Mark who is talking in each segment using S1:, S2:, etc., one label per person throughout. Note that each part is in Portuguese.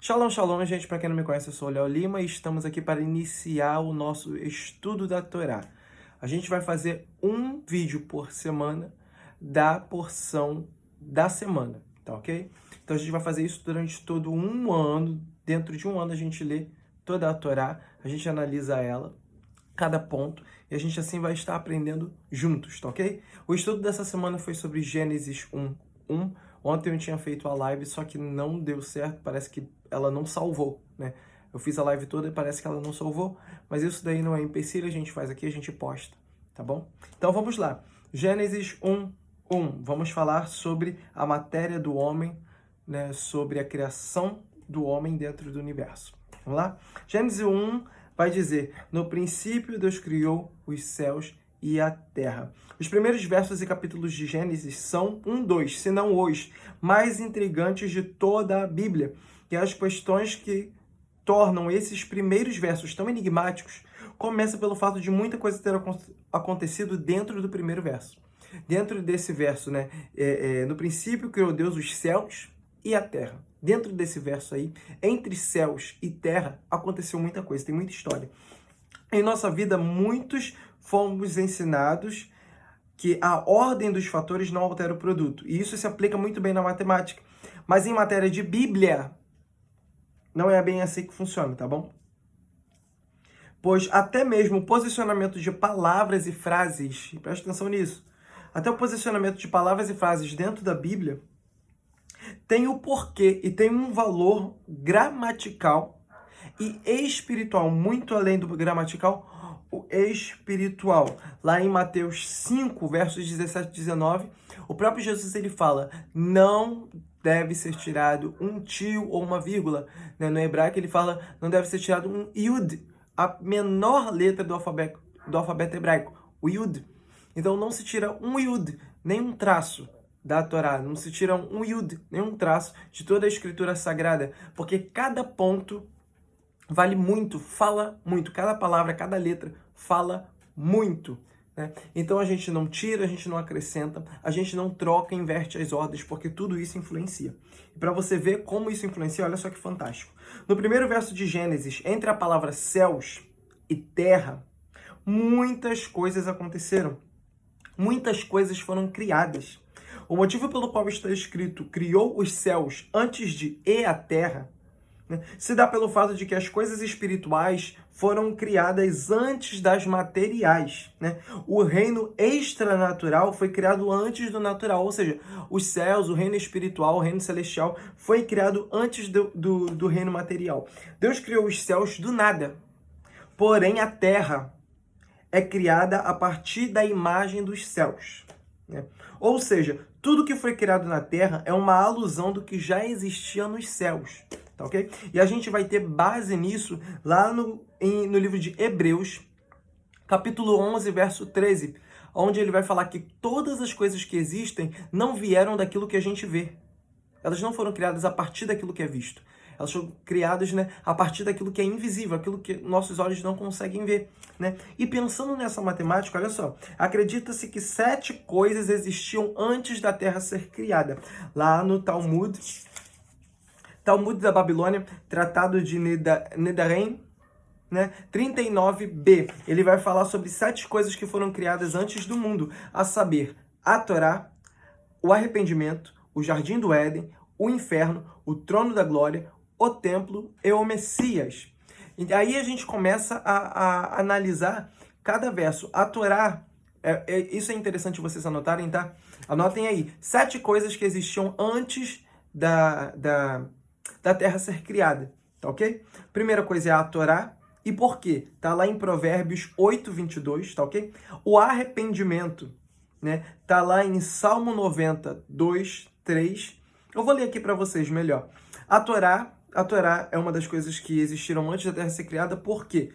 S1: Shalom, shalom, gente. Para quem não me conhece, eu sou o Léo Lima e estamos aqui para iniciar o nosso estudo da Torá. A gente vai fazer um vídeo por semana da porção da semana, tá ok? Então a gente vai fazer isso durante todo um ano. Dentro de um ano a gente lê toda a Torá, a gente analisa ela, cada ponto, e a gente assim vai estar aprendendo juntos, tá ok? O estudo dessa semana foi sobre Gênesis 1:1. Ontem eu tinha feito a live, só que não deu certo, parece que ela não salvou, né? Eu fiz a live toda e parece que ela não salvou, mas isso daí não é empecilho, a gente faz aqui, a gente posta, tá bom? Então vamos lá. Gênesis 1:1. Vamos falar sobre a matéria do homem, né? Sobre a criação do homem dentro do universo. Vamos lá? Gênesis 1 vai dizer: no princípio Deus criou os céus e a terra. Os primeiros versos e capítulos de Gênesis são se não os mais intrigantes de toda a Bíblia. E as questões que tornam esses primeiros versos tão enigmáticos começam pelo fato de muita coisa ter acontecido dentro do primeiro verso. Dentro desse verso, né? No princípio criou Deus os céus e a terra. Dentro desse verso aí, entre céus e terra, aconteceu muita coisa, tem muita história. Em nossa vida, muitos fomos ensinados que a ordem dos fatores não altera o produto. E isso se aplica muito bem na matemática. Mas em matéria de Bíblia, não é bem assim que funciona, tá bom? Pois até mesmo o posicionamento de palavras e frases, presta atenção nisso, até o posicionamento de palavras e frases dentro da Bíblia tem o porquê e tem um valor gramatical e espiritual, muito além do gramatical, o espiritual. Lá em Mateus 5, versos 17 e 19, o próprio Jesus ele fala: não deve ser tirado um tio ou uma vírgula. Né? No hebraico ele fala: não deve ser tirado um yud, a menor letra do alfabeto hebraico, o yud. Então não se tira um yud, nem um traço da Torá, não se tira um yud, nenhum traço de toda a escritura sagrada, porque cada ponto vale muito, fala muito, cada palavra, cada letra fala muito, né? Então a gente não tira, a gente não acrescenta, a gente não troca, inverte as ordens, porque tudo isso influencia. E para você ver como isso influencia, olha só que fantástico. No primeiro verso de Gênesis, entre a palavra céus e terra, muitas coisas aconteceram. Muitas coisas foram criadas. O motivo pelo qual está escrito criou os céus antes de e a terra, né, se dá pelo fato de que as coisas espirituais foram criadas antes das materiais. Né? O reino extranatural foi criado antes do natural, ou seja, os céus, o reino espiritual, o reino celestial foi criado antes do reino material. Deus criou os céus do nada, porém a terra é criada a partir da imagem dos céus. Né? Ou seja, tudo que foi criado na Terra é uma alusão do que já existia nos céus. Tá ok? E a gente vai ter base nisso lá no livro de Hebreus, capítulo 11, verso 13, onde ele vai falar que todas as coisas que existem não vieram daquilo que a gente vê. Elas não foram criadas a partir daquilo que é visto. Elas foram criadas, né, a partir daquilo que é invisível, aquilo que nossos olhos não conseguem ver. Né? E pensando nessa matemática, olha só, acredita-se que 7 coisas existiam antes da Terra ser criada. Lá no Talmud da Babilônia, Tratado de Nedarim, né, 39b, ele vai falar sobre 7 coisas que foram criadas antes do mundo, a saber, a Torá, o arrependimento, o Jardim do Éden, o inferno, o trono da glória, o templo e o Messias. E aí a gente começa a analisar cada verso. A Torá, isso é interessante vocês anotarem, tá? Anotem aí, 7 coisas que existiam antes da Terra ser criada, tá ok? Primeira coisa é a Torá. E por quê? Tá lá em Provérbios 8:22, tá ok? O arrependimento, né? Tá lá em Salmo 90, 2, 3. Eu vou ler aqui para vocês melhor. A Torá é uma das coisas que existiram antes da Terra ser criada, porque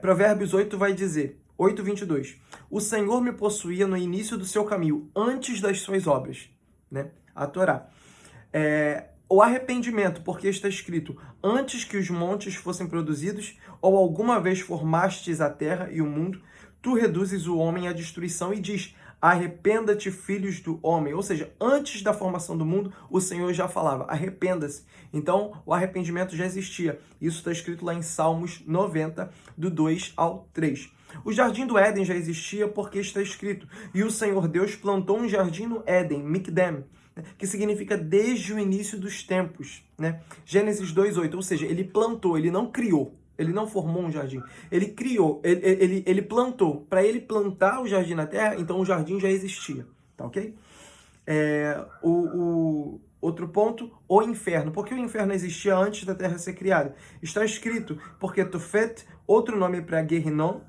S1: Provérbios 8 vai dizer, 8:22, o Senhor me possuía no início do seu caminho, antes das suas obras, né? A Torá. O arrependimento, porque está escrito, antes que os montes fossem produzidos, ou alguma vez formastes a terra e o mundo, tu reduzes o homem à destruição e diz, Arrependa-te, filhos do homem. Ou seja, antes da formação do mundo, o Senhor já falava, arrependa-se. Então, o arrependimento já existia. Isso está escrito lá em Salmos 90, do 2 ao 3. O jardim do Éden já existia porque está escrito, e o Senhor Deus plantou um jardim no Éden, Mikdem, que significa desde o início dos tempos, né? Gênesis 2:8, ou seja, ele plantou, ele não criou. Ele não formou um jardim. Ele criou, ele plantou. Para ele plantar o jardim na terra, então o jardim já existia. Tá ok? Outro ponto, o inferno. Por que o inferno existia antes da terra ser criada? Está escrito, porque Tofet, outro nome para Gehinnom,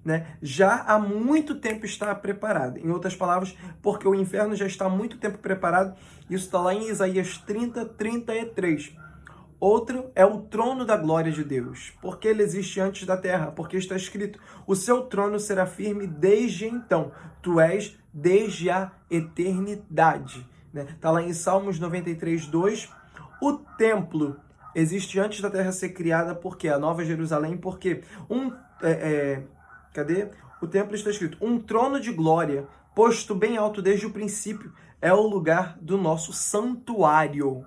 S1: né, já há muito tempo está preparado. Em outras palavras, porque o inferno já está há muito tempo preparado. Isso está lá em Isaías 30:33. Outro é o trono da glória de Deus, porque ele existe antes da terra, porque está escrito, o seu trono será firme desde então, tu és desde a eternidade. Está lá em Salmos 93:2, o templo existe antes da terra ser criada, porque a Nova Jerusalém, porque cadê? O templo está escrito, um trono de glória, posto bem alto desde o princípio, é o lugar do nosso santuário.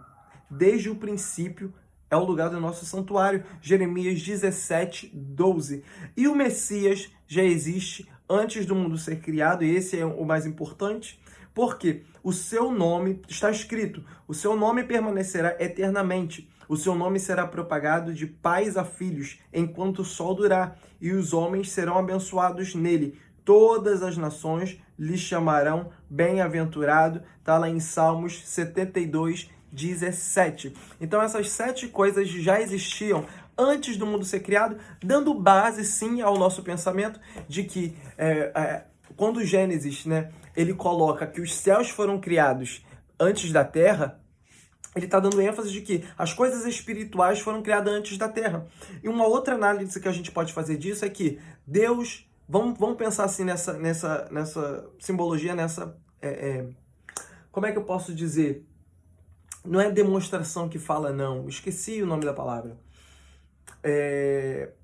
S1: Desde o princípio, é o lugar do nosso santuário. Jeremias 17:12. E o Messias já existe antes do mundo ser criado, e esse é o mais importante, porque o seu nome, está escrito, o seu nome permanecerá eternamente. O seu nome será propagado de pais a filhos, enquanto o sol durar, e os homens serão abençoados nele. Todas as nações lhe chamarão bem-aventurado. Está lá em Salmos 72:17. Então essas 7 coisas já existiam antes do mundo ser criado, dando base sim ao nosso pensamento de que quando Gênesis, né, ele coloca que os céus foram criados antes da terra, ele está dando ênfase de que as coisas espirituais foram criadas antes da terra. E uma outra análise que a gente pode fazer disso é que Deus, vamos pensar assim nessa simbologia, como é que eu posso dizer? Não é demonstração que fala, não. Esqueci o nome da palavra.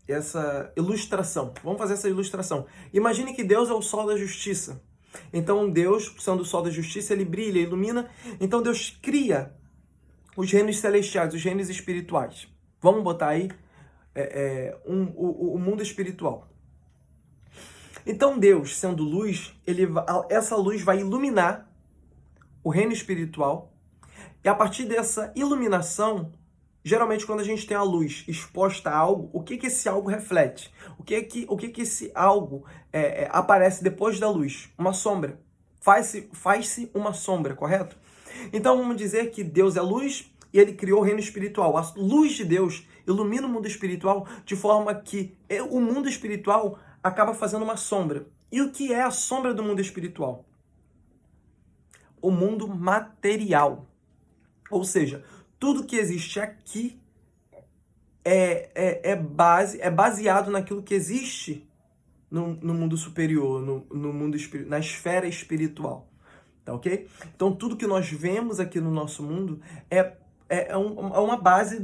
S1: Essa ilustração. Vamos fazer essa ilustração. Imagine que Deus é o sol da justiça. Então Deus, sendo o sol da justiça, ele brilha, ilumina. Então Deus cria os reinos celestiais, os reinos espirituais. Vamos botar aí o mundo espiritual. Então Deus, sendo luz, essa luz vai iluminar o reino espiritual. E a partir dessa iluminação, geralmente quando a gente tem a luz exposta a algo, o que esse algo reflete? O que esse algo aparece depois da luz? Uma sombra. Faz-se uma sombra, correto? Então vamos dizer que Deus é luz e ele criou o reino espiritual. A luz de Deus ilumina o mundo espiritual de forma que o mundo espiritual acaba fazendo uma sombra. E o que é a sombra do mundo espiritual? O mundo material. Ou seja, tudo que existe aqui é baseado naquilo que existe no mundo superior, no mundo na esfera espiritual. Tá ok? Então, tudo que nós vemos aqui no nosso mundo é uma base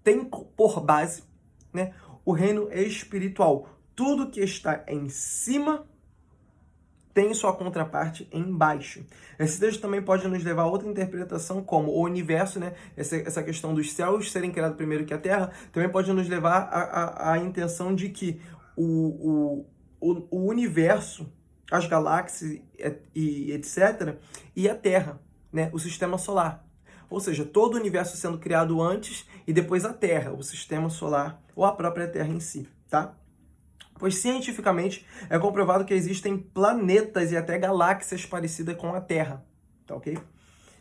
S1: tem por base, né, o reino espiritual. Tudo que está em cima tem sua contraparte embaixo. Esse texto também pode nos levar a outra interpretação, como o universo, né? Essa questão dos céus serem criados primeiro que a Terra, também pode nos levar à intenção de que o universo, as galáxias e etc., e a Terra, né? O sistema solar. Ou seja, todo o universo sendo criado antes e depois a Terra, o sistema solar ou a própria Terra em si, tá? Pois cientificamente é comprovado que existem planetas e até galáxias parecidas com a Terra, tá ok?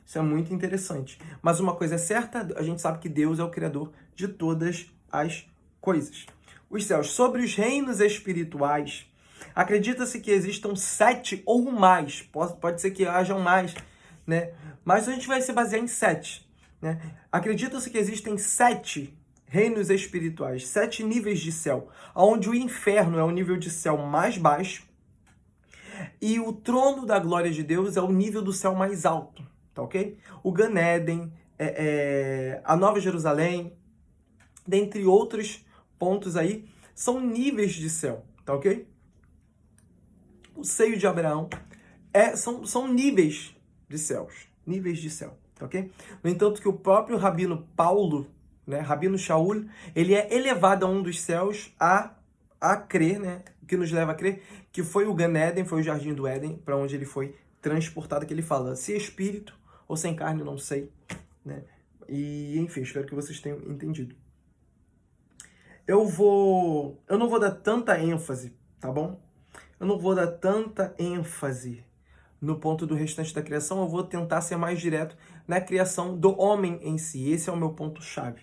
S1: Isso é muito interessante. Mas uma coisa é certa, a gente sabe que Deus é o criador de todas as coisas. Os céus. Sobre os reinos espirituais, acredita-se que existam 7 ou mais, pode ser que hajam mais, né? Mas a gente vai se basear em 7, né? Acredita-se que existem 7 reinos espirituais, 7 níveis de céu, onde o inferno é o nível de céu mais baixo e o trono da glória de Deus é o nível do céu mais alto, tá ok? O Gan Eden, a Nova Jerusalém, dentre outros pontos aí, são níveis de céu, tá ok? o seio de Abraão, são níveis de céus, níveis de céu, ok? No entanto que o próprio Rabino Paulo, né, Rabino Shaul, ele é elevado a um dos céus a crer, né, que nos leva a crer, que foi o Gan Eden, foi o Jardim do Éden, para onde ele foi transportado, que ele fala, se espírito ou sem carne, não sei, né? E, enfim, espero que vocês tenham entendido. Eu não vou dar tanta ênfase, tá bom? Eu não vou dar tanta ênfase no ponto do restante da criação, eu vou tentar ser mais direto na criação do homem em si. Esse é o meu ponto-chave,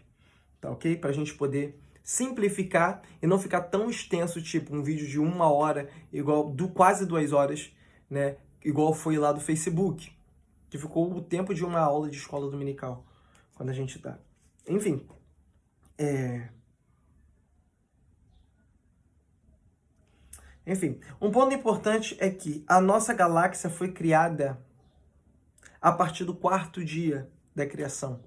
S1: tá ok? Para a gente poder simplificar e não ficar tão extenso, tipo um vídeo de 1 hora, quase 2 horas, né? Igual foi lá do Facebook, que ficou o tempo de uma aula de escola dominical, quando a gente tá. Enfim, um ponto importante é que a nossa galáxia foi criada a partir do 4º dia da criação,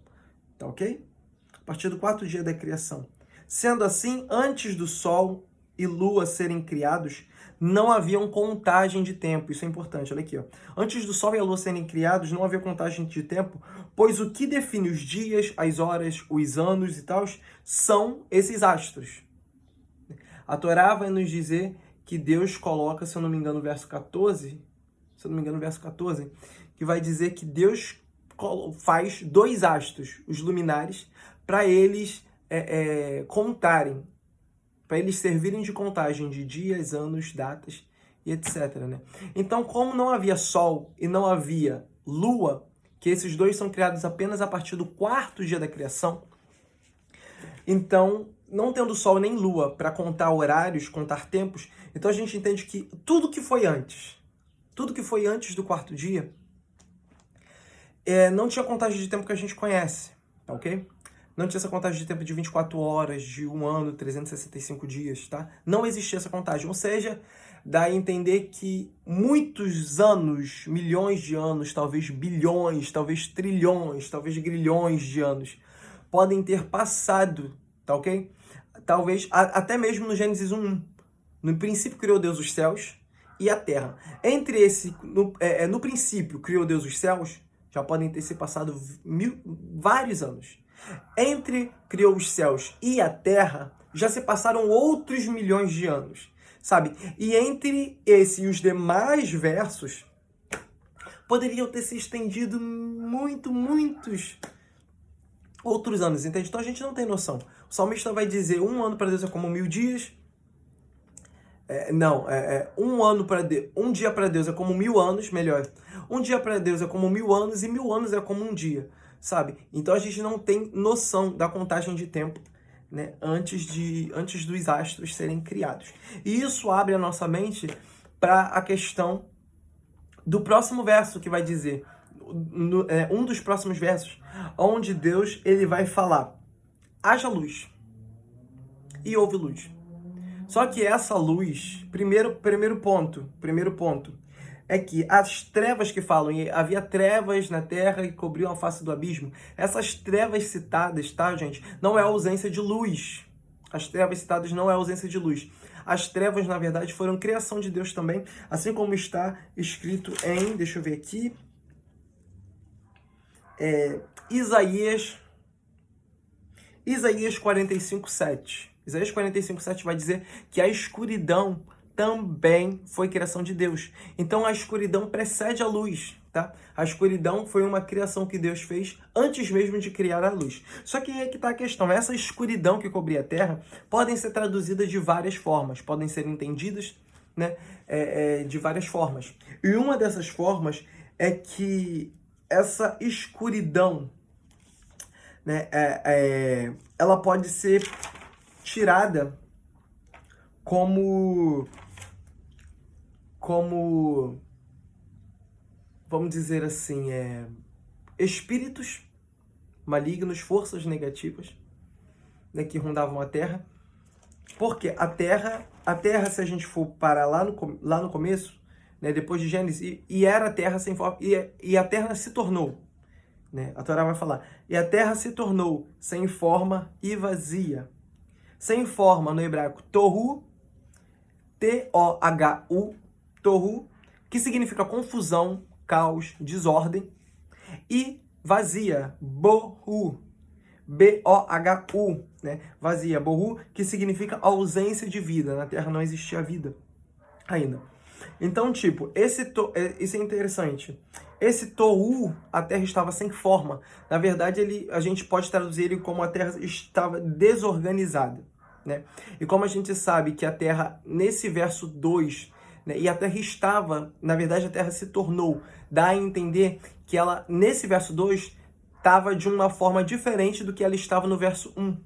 S1: tá ok? A partir do 4º dia da criação. Sendo assim, antes do Sol e Lua serem criados, não havia contagem de tempo. Isso é importante, olha aqui, ó. Antes do Sol e a Lua serem criados, não havia contagem de tempo, pois o que define os dias, as horas, os anos e tal, são esses astros. A Torá vai nos dizer que Deus coloca, se eu não me engano, verso 14, que vai dizer que Deus faz 2 astros, os luminares, para eles contarem, para eles servirem de contagem de dias, anos, datas e etc, né? Então, como não havia Sol e não havia Lua, que esses 2 são criados apenas a partir do 4º dia da criação, então, não tendo Sol nem Lua para contar horários, contar tempos, então a gente entende que tudo que foi antes do 4º dia, não tinha contagem de tempo que a gente conhece, tá ok? Não tinha essa contagem de tempo de 24 horas, de 1 ano, 365 dias, tá? Não existia essa contagem, ou seja, dá a entender que muitos anos, milhões de anos, talvez bilhões, talvez trilhões, talvez grilhões de anos, podem ter passado, tá ok? Talvez, até mesmo no Gênesis 1:1. No princípio criou Deus os céus e a terra. No princípio criou Deus os céus, já podem ter se passado vários anos. Entre criou os céus e a terra, já se passaram outros milhões de anos, sabe? E entre esse e os demais versos, poderiam ter se estendido muitos outros anos, entende? Então a gente não tem noção. O salmista vai dizer, 1 ano para Deus é como 1000 dias. Um dia para Deus é como 1000 anos, melhor. Um dia para Deus é como 1000 anos e 1000 anos é como um dia, sabe? Então a gente não tem noção da contagem de tempo, né, antes dos astros serem criados. E isso abre a nossa mente para a questão do próximo verso, que vai dizer, um dos próximos versos, onde Deus ele vai falar, haja luz, e houve luz. Só que essa luz, primeiro ponto, é que as trevas que falam, e havia trevas na terra e cobriam a face do abismo, essas trevas citadas, tá, gente, não é ausência de luz. As trevas citadas não é ausência de luz. As trevas, na verdade, foram criação de Deus também, assim como está escrito em, deixa eu ver aqui, Isaías 45:7. Isaías 45:7 vai dizer que a escuridão também foi criação de Deus. Então a escuridão precede a luz, tá? A escuridão foi uma criação que Deus fez antes mesmo de criar a luz. Só que aí é que está a questão. Essa escuridão que cobria a terra podem ser traduzidas de várias formas, podem ser entendidas, né, de várias formas. E uma dessas formas é que essa escuridão, né, ela pode ser tirada como, vamos dizer assim, espíritos malignos, forças negativas, né, que rondavam a Terra. Porque a Terra, se a gente for parar lá no começo, né, depois de Gênesis, e era a Terra sem forma, e a Terra se tornou, né, a Torá vai falar, e a Terra se tornou sem forma e vazia. Sem forma, no hebraico, tohu, T-O-H-U, Tohu, que significa confusão, caos, desordem, e vazia, Bohu, B-O-H-U, né? Vazia, Bohu, que significa ausência de vida. Na Terra não existia vida ainda. Então, tipo, isso é interessante. Esse Tohu, a Terra estava sem forma. Na verdade, a gente pode traduzir ele como a Terra estava desorganizada, né? E como a gente sabe que a Terra, nesse verso 2, né, e a Terra estava, na verdade, a Terra se tornou, dá a entender que ela, nesse verso 2, estava de uma forma diferente do que ela estava no verso 1.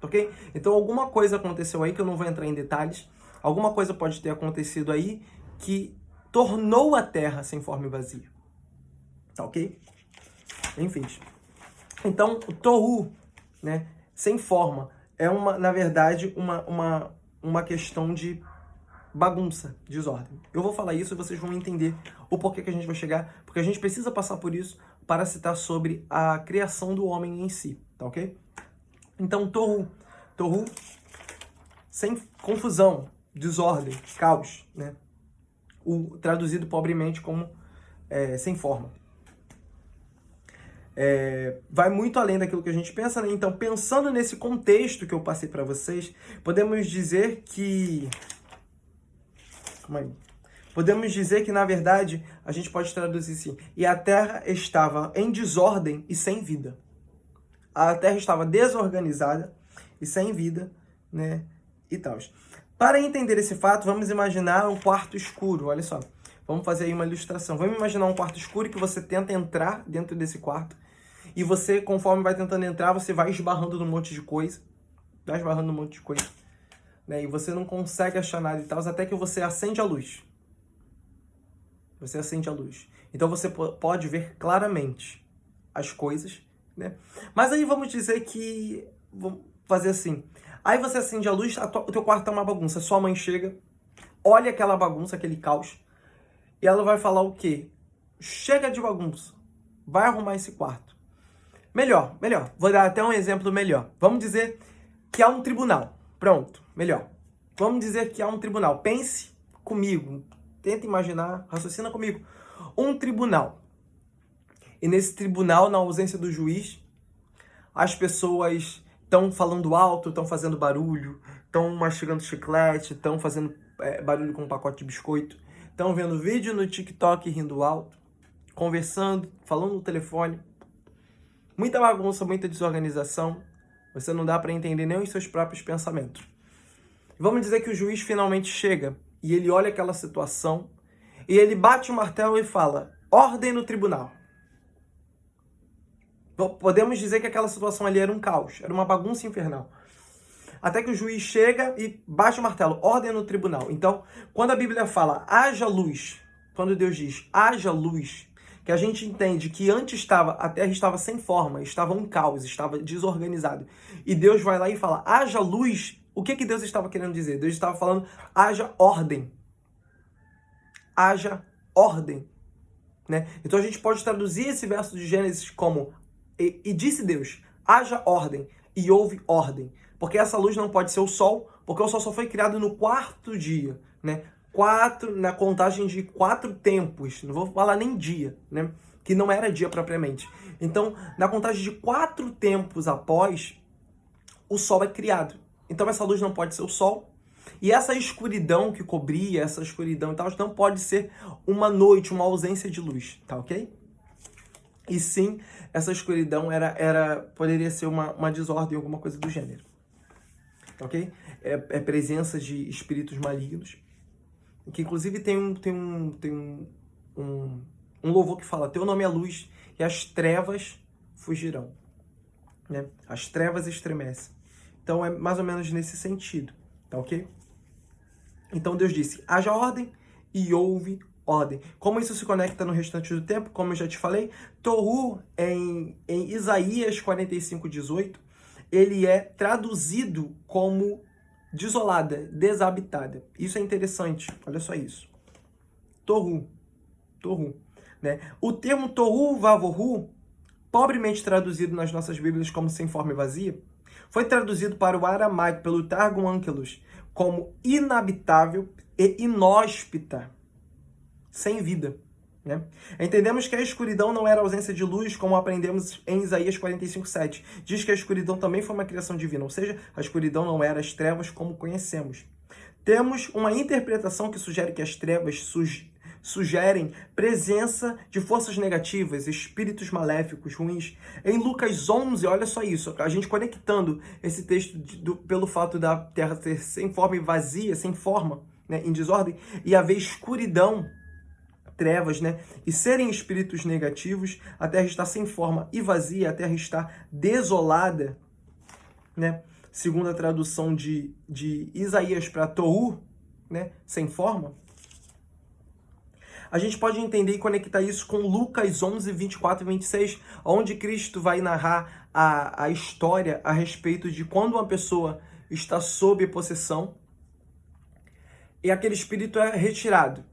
S1: Ok? Então, alguma coisa aconteceu aí, que eu não vou entrar em detalhes. Alguma coisa pode ter acontecido aí que tornou a Terra sem forma e vazia. Tá ok? Enfim. Então, o Tohu, né, sem forma, é na verdade, uma questão de bagunça, desordem. Eu vou falar isso e vocês vão entender o porquê que a gente vai chegar, porque a gente precisa passar por isso para citar sobre a criação do homem em si, tá ok? Então, Tohu, sem confusão, desordem, caos, né? Traduzido pobremente como sem forma. Vai muito além daquilo que a gente pensa, né? Então, pensando nesse contexto que eu passei para vocês, podemos dizer que... Podemos dizer que, na verdade, a gente pode traduzir assim: e a Terra estava em desordem e sem vida. A Terra estava desorganizada e sem vida, né? E tal. Para entender esse fato, vamos imaginar um quarto escuro. Olha só, vamos fazer aí uma ilustração. Vamos imaginar um quarto escuro que você tenta entrar dentro desse quarto. E você, conforme vai tentando entrar, você vai esbarrando num monte de coisa. Vai esbarrando num monte de coisa. Né? E você não consegue achar nada e tal, até que você acende a luz. Você acende a luz. Então você pode ver claramente as coisas, né? Mas aí vamos dizer que... Vamos fazer assim. Aí você acende a luz, o teu quarto tá uma bagunça. Sua mãe chega, olha aquela bagunça, aquele caos, e ela vai falar o quê? Chega de bagunça. Vai arrumar esse quarto. Melhor. Vou dar até um exemplo melhor. Vamos dizer que há um tribunal. Pronto, melhor. Vamos dizer que há um tribunal. Pense comigo. Tenta imaginar, raciocina comigo. Um tribunal. E nesse tribunal, na ausência do juiz, as pessoas estão falando alto, estão fazendo barulho, estão mastigando chiclete, estão fazendo barulho com um pacote de biscoito, estão vendo vídeo no TikTok rindo alto, conversando, falando no telefone. Muita bagunça, muita desorganização. Você não dá para entender nem os seus próprios pensamentos. Vamos dizer que o juiz finalmente chega e ele olha aquela situação e ele bate o martelo e fala: ordem no tribunal. Podemos dizer que aquela situação ali era um caos, era uma bagunça infernal. Até que o juiz chega e bate o martelo, ordem no tribunal. Então, quando a Bíblia fala haja luz, quando Deus diz haja luz, que a gente entende que antes a terra estava sem forma, estava um caos, estava desorganizado. E Deus vai lá e fala haja luz. O que Deus estava querendo dizer? Deus estava falando haja ordem. Haja ordem. Né? Então a gente pode traduzir esse verso de Gênesis como e disse Deus, haja ordem, e houve ordem. Porque essa luz não pode ser o sol, porque o sol só foi criado no quarto dia, né? Na contagem de 4 tempos, não vou falar nem dia, né? Que não era dia propriamente. Então, na contagem de 4 tempos após, o sol é criado. Então essa luz não pode ser o sol. E essa escuridão que cobria, essa escuridão e tal, não pode ser uma noite, uma ausência de luz, tá ok? E sim, essa escuridão poderia ser uma desordem, alguma coisa do gênero. Ok? É presença de espíritos malignos. Que inclusive tem um louvor que fala: teu nome é luz e as trevas fugirão. Né? As trevas estremecem. Então é mais ou menos nesse sentido. Tá ok? Então Deus disse: haja ordem e houve ordem. Como isso se conecta no restante do tempo? Como eu já te falei, Tohu, em Isaías 45:18, ele é traduzido como desolada, desabitada. Isso é interessante, olha só isso. Tohu, né? O termo Tohu Vavohu, pobremente traduzido nas nossas Bíblias como sem forma e vazia, foi traduzido para o aramaico pelo Targum Onkelos como inabitável, e inóspita, sem vida. Né? Entendemos que a escuridão não era ausência de luz, como aprendemos em Isaías 45:7. Diz que a escuridão também foi uma criação divina, ou seja, a escuridão não era as trevas como conhecemos. Temos uma interpretação que sugere que as trevas sugerem presença de forças negativas, espíritos maléficos, ruins. Em Lucas 11, olha só isso, a gente conectando esse texto pelo fato da terra ser sem forma e vazia, sem forma, né, em desordem, e haver escuridão, trevas, né, e serem espíritos negativos, a terra está sem forma e vazia, a terra está desolada, né, segundo a tradução de Isaías para Tohu, né, sem forma. A gente pode entender e conectar isso com Lucas 11, 24 e 26, onde Cristo vai narrar a história a respeito de quando uma pessoa está sob possessão e aquele espírito é retirado.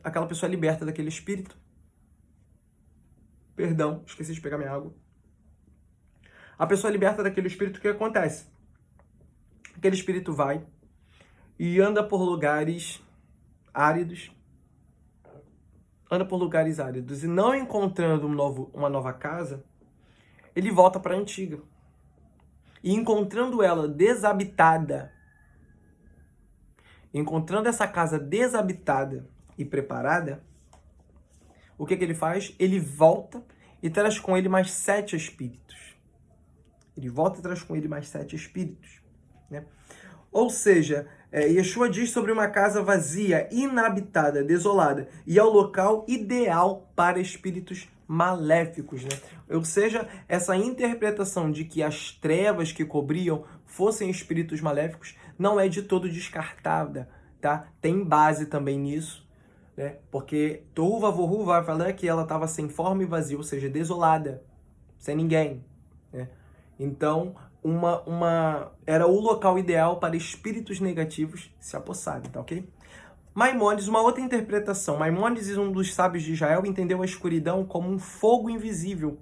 S1: Aquela pessoa é liberta daquele espírito. Perdão, esqueci de pegar minha água. A pessoa é liberta daquele espírito, o que acontece? Aquele espírito vai e anda por lugares áridos. E não encontrando uma nova casa, ele volta para a antiga. E encontrando ela desabitada, encontrando essa casa desabitada e preparada, o que ele faz? Ele volta e traz com ele mais 7 espíritos. Né? Ou seja, Yeshua diz sobre uma casa vazia, inabitada, desolada, e é o local ideal para espíritos maléficos, né? Ou seja, essa interpretação de que as trevas que cobriam fossem espíritos maléficos não é de todo descartada, tá? Tem base também nisso, né? Porque Tohu Vavohu vai falar que ela estava sem forma e vazia, ou seja, desolada, sem ninguém, né? Então, era o local ideal para espíritos negativos se apossarem, tá ok? Maimônides, uma outra interpretação. Maimônides, um dos sábios de Israel, entendeu a escuridão como um fogo invisível,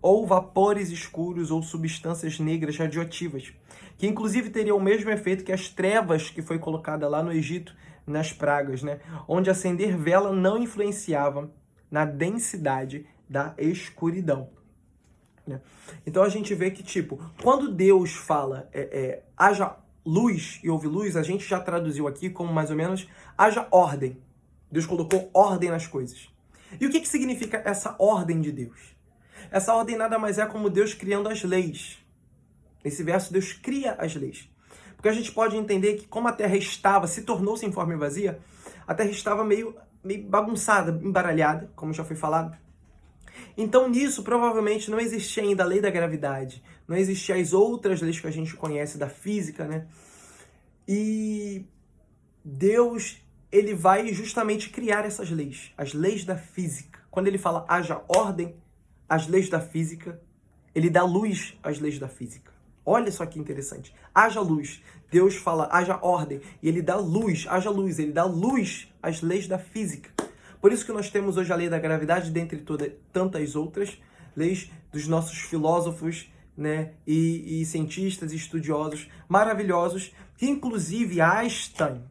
S1: ou vapores escuros, ou substâncias negras radioativas, que inclusive teriam o mesmo efeito que as trevas que foi colocada lá no Egito, nas pragas, né? Onde acender vela não influenciava na densidade da escuridão. Então a gente vê que, tipo, quando Deus fala haja luz e houve luz, a gente já traduziu aqui como mais ou menos haja ordem. Deus colocou ordem nas coisas. E o que significa essa ordem de Deus? Essa ordem nada mais é como Deus criando as leis. Nesse verso, Deus cria as leis. Porque a gente pode entender que como a terra se tornou sem forma e vazia, a terra estava meio bagunçada, embaralhada, como já foi falado. Então, nisso, provavelmente, não existia ainda a lei da gravidade, não existiam as outras leis que a gente conhece da física, né? E Deus, ele vai justamente criar essas leis, as leis da física. Quando ele fala haja ordem, as leis da física, ele dá luz às leis da física. Olha só que interessante. Haja luz. Deus fala haja ordem, e ele dá luz, haja luz, ele dá luz às leis da física. Por isso que nós temos hoje a lei da gravidade, dentre tantas outras leis dos nossos filósofos, né, e cientistas e estudiosos maravilhosos, que inclusive Einstein,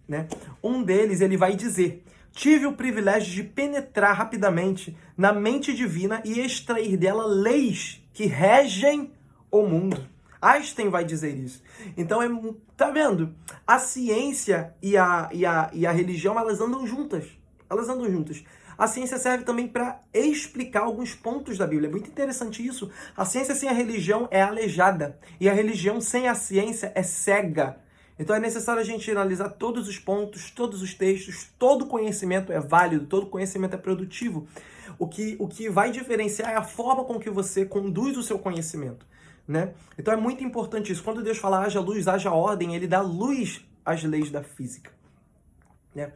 S1: né, um deles, ele vai dizer: tive o privilégio de penetrar rapidamente na mente divina e extrair dela leis que regem o mundo. Einstein vai dizer isso. Então, tá vendo? A ciência e a religião, elas andam juntas. A ciência serve também para explicar alguns pontos da Bíblia. É muito interessante isso. A ciência sem a religião é aleijada. E a religião sem a ciência é cega. Então é necessário a gente analisar todos os pontos, todos os textos. Todo conhecimento é válido, todo conhecimento é produtivo. O que vai diferenciar é a forma com que você conduz o seu conhecimento, né? Então é muito importante isso. Quando Deus fala haja luz, haja ordem, ele dá luz às leis da física, né?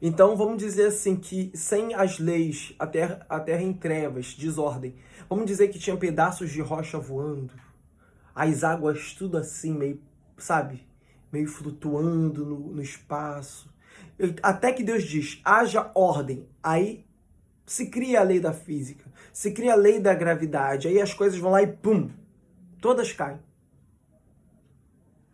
S1: Então, vamos dizer assim, que sem as leis, a terra em trevas, desordem. Vamos dizer que tinha pedaços de rocha voando, as águas tudo assim, meio, sabe, meio flutuando no espaço. Até que Deus diz, haja ordem. Aí se cria a lei da física, se cria a lei da gravidade. Aí as coisas vão lá e pum, todas caem.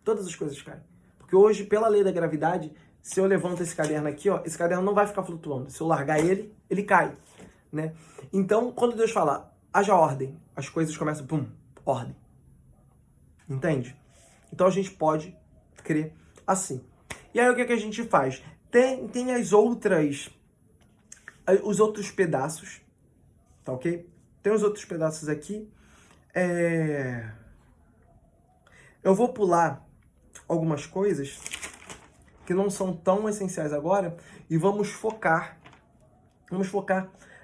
S1: Todas as coisas caem. Porque hoje, pela lei da gravidade, se eu levanto esse caderno aqui, ó, esse caderno não vai ficar flutuando. Se eu largar ele, ele cai, né? Então, quando Deus fala, haja ordem, as coisas começam, pum, ordem. Entende? Então a gente pode crer assim. E aí o que a gente faz? Tem os outros pedaços, tá ok? Tem os outros pedaços aqui. Eu vou pular algumas coisas que não são tão essenciais agora e vamos focar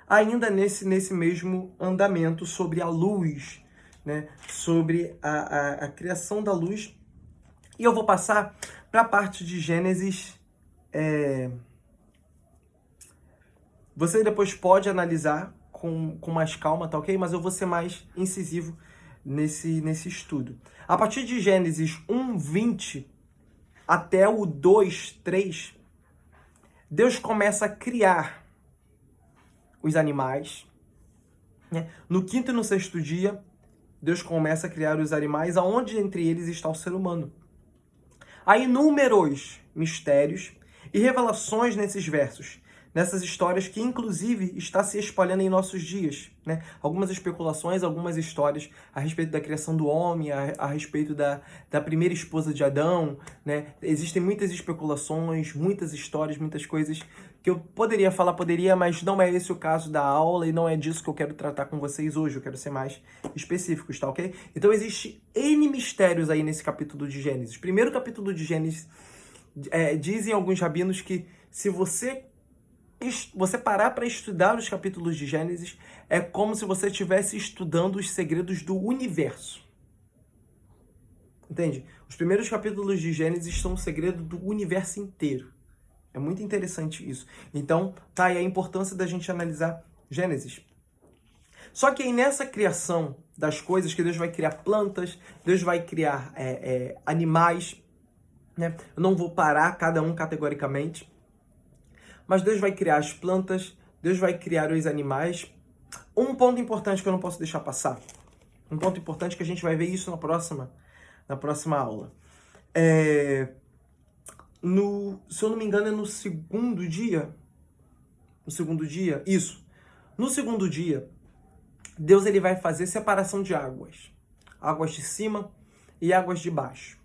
S1: ainda nesse mesmo andamento sobre a luz, né? Sobre a criação da luz. E eu vou passar para a parte de Gênesis. Você depois pode analisar com mais calma, tá ok? Mas eu vou ser mais incisivo nesse estudo. A partir de Gênesis 1:20 até o 2:3, Deus começa a criar os animais, né? No quinto e no sexto dia, Deus começa a criar os animais, aonde entre eles está o ser humano. Há inúmeros mistérios e revelações nesses versos, nessas histórias que, inclusive, está se espalhando em nossos dias, né? Algumas especulações, algumas histórias a respeito da criação do homem, a respeito da primeira esposa de Adão, né? Existem muitas especulações, muitas histórias, muitas coisas que eu poderia falar, mas não é esse o caso da aula e não é disso que eu quero tratar com vocês hoje. Eu quero ser mais específicos, tá ok? Então, existe N mistérios aí nesse capítulo de Gênesis. Primeiro capítulo de Gênesis, dizem alguns rabinos que se você parar para estudar os capítulos de Gênesis, é como se você estivesse estudando os segredos do universo. Entende? Os primeiros capítulos de Gênesis são o segredo do universo inteiro. É muito interessante isso. Então, tá aí a importância da gente analisar Gênesis. Só que aí nessa criação das coisas, que Deus vai criar plantas, Deus vai criar animais, né? Eu não vou parar cada um categoricamente, mas Deus vai criar as plantas, Deus vai criar os animais. Um ponto importante que eu não posso deixar passar, um ponto importante que a gente vai ver isso na próxima aula. Se eu não me engano, é no segundo dia. Isso. No segundo dia, Deus ele vai fazer separação de águas. Águas de cima e águas de baixo.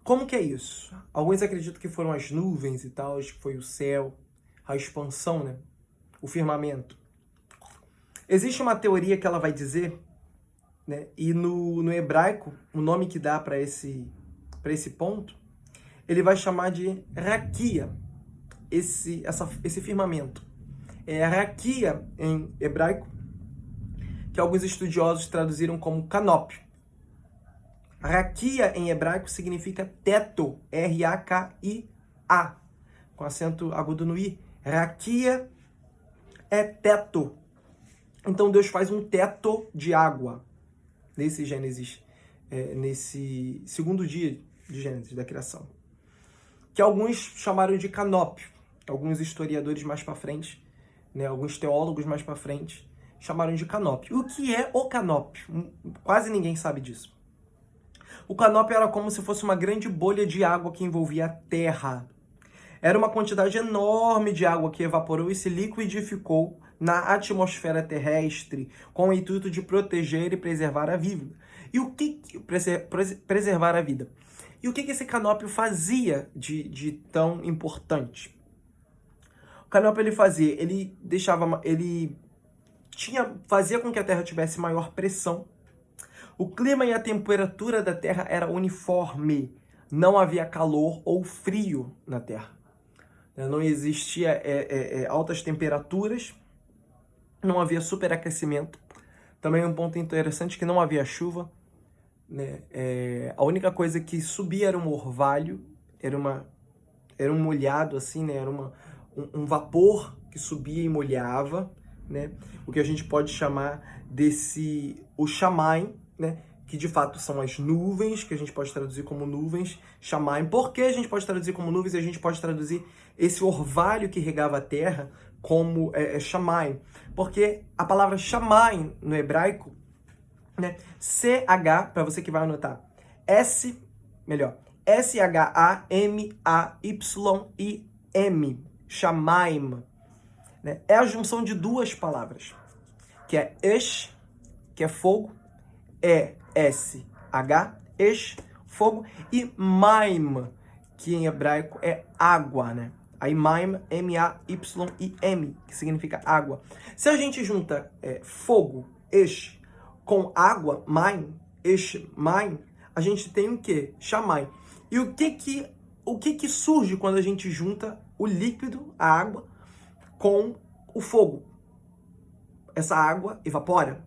S1: Como que é isso? Alguns acreditam que foram as nuvens e tal, que foi o céu, a expansão, né? O firmamento. Existe uma teoria que ela vai dizer, né? E no hebraico, o nome que dá para esse ponto, ele vai chamar de raquia, esse firmamento. Raquia em hebraico, que alguns estudiosos traduziram como canópio. Raquia em hebraico significa teto, R-A-K-I-A, com acento agudo no I. Raquia é teto. Então Deus faz um teto de água nesse Gênesis, nesse segundo dia de Gênesis, da criação. Que alguns chamaram de canópio. Alguns historiadores mais para frente, né, alguns teólogos mais para frente, chamaram de canópio. O que é o canópio? Quase ninguém sabe disso. O canópio era como se fosse uma grande bolha de água que envolvia a terra. Era uma quantidade enorme de água que evaporou e se liquidificou na atmosfera terrestre com o intuito de proteger e preservar a vida. E o que preservar a vida? E o que esse canópio fazia de tão importante? O canópio ele fazia, fazia com que a terra tivesse maior pressão. O clima e a temperatura da terra era uniforme. Não havia calor ou frio na terra. Não existia altas temperaturas. Não havia superaquecimento. Também um ponto interessante que não havia chuva. Né? A única coisa que subia era um orvalho. Era um molhado assim, né? Era um vapor que subia e molhava. Né? O que a gente pode chamar o Shamayim, né? Que de fato são as nuvens, que a gente pode traduzir como nuvens, Shamayim. Por que a gente pode traduzir como nuvens e a gente pode traduzir esse orvalho que regava a terra como Shamayim? Porque a palavra Shamayim no hebraico, né? CH, para você que vai anotar, S-H-A-M-A-Y-I-M, Shamaim, né? É a junção de duas palavras, que é Esh, que é fogo, E-S-H, Esh, fogo, e Maim, que em hebraico é água, né? Aí Maim, M-A-Y-I-M, que significa água. Se a gente junta fogo, Esh, com água, Maim, Esh, Maim, a gente tem o quê? Shammai. E o que surge quando a gente junta o líquido, a água, com o fogo? Essa água evapora,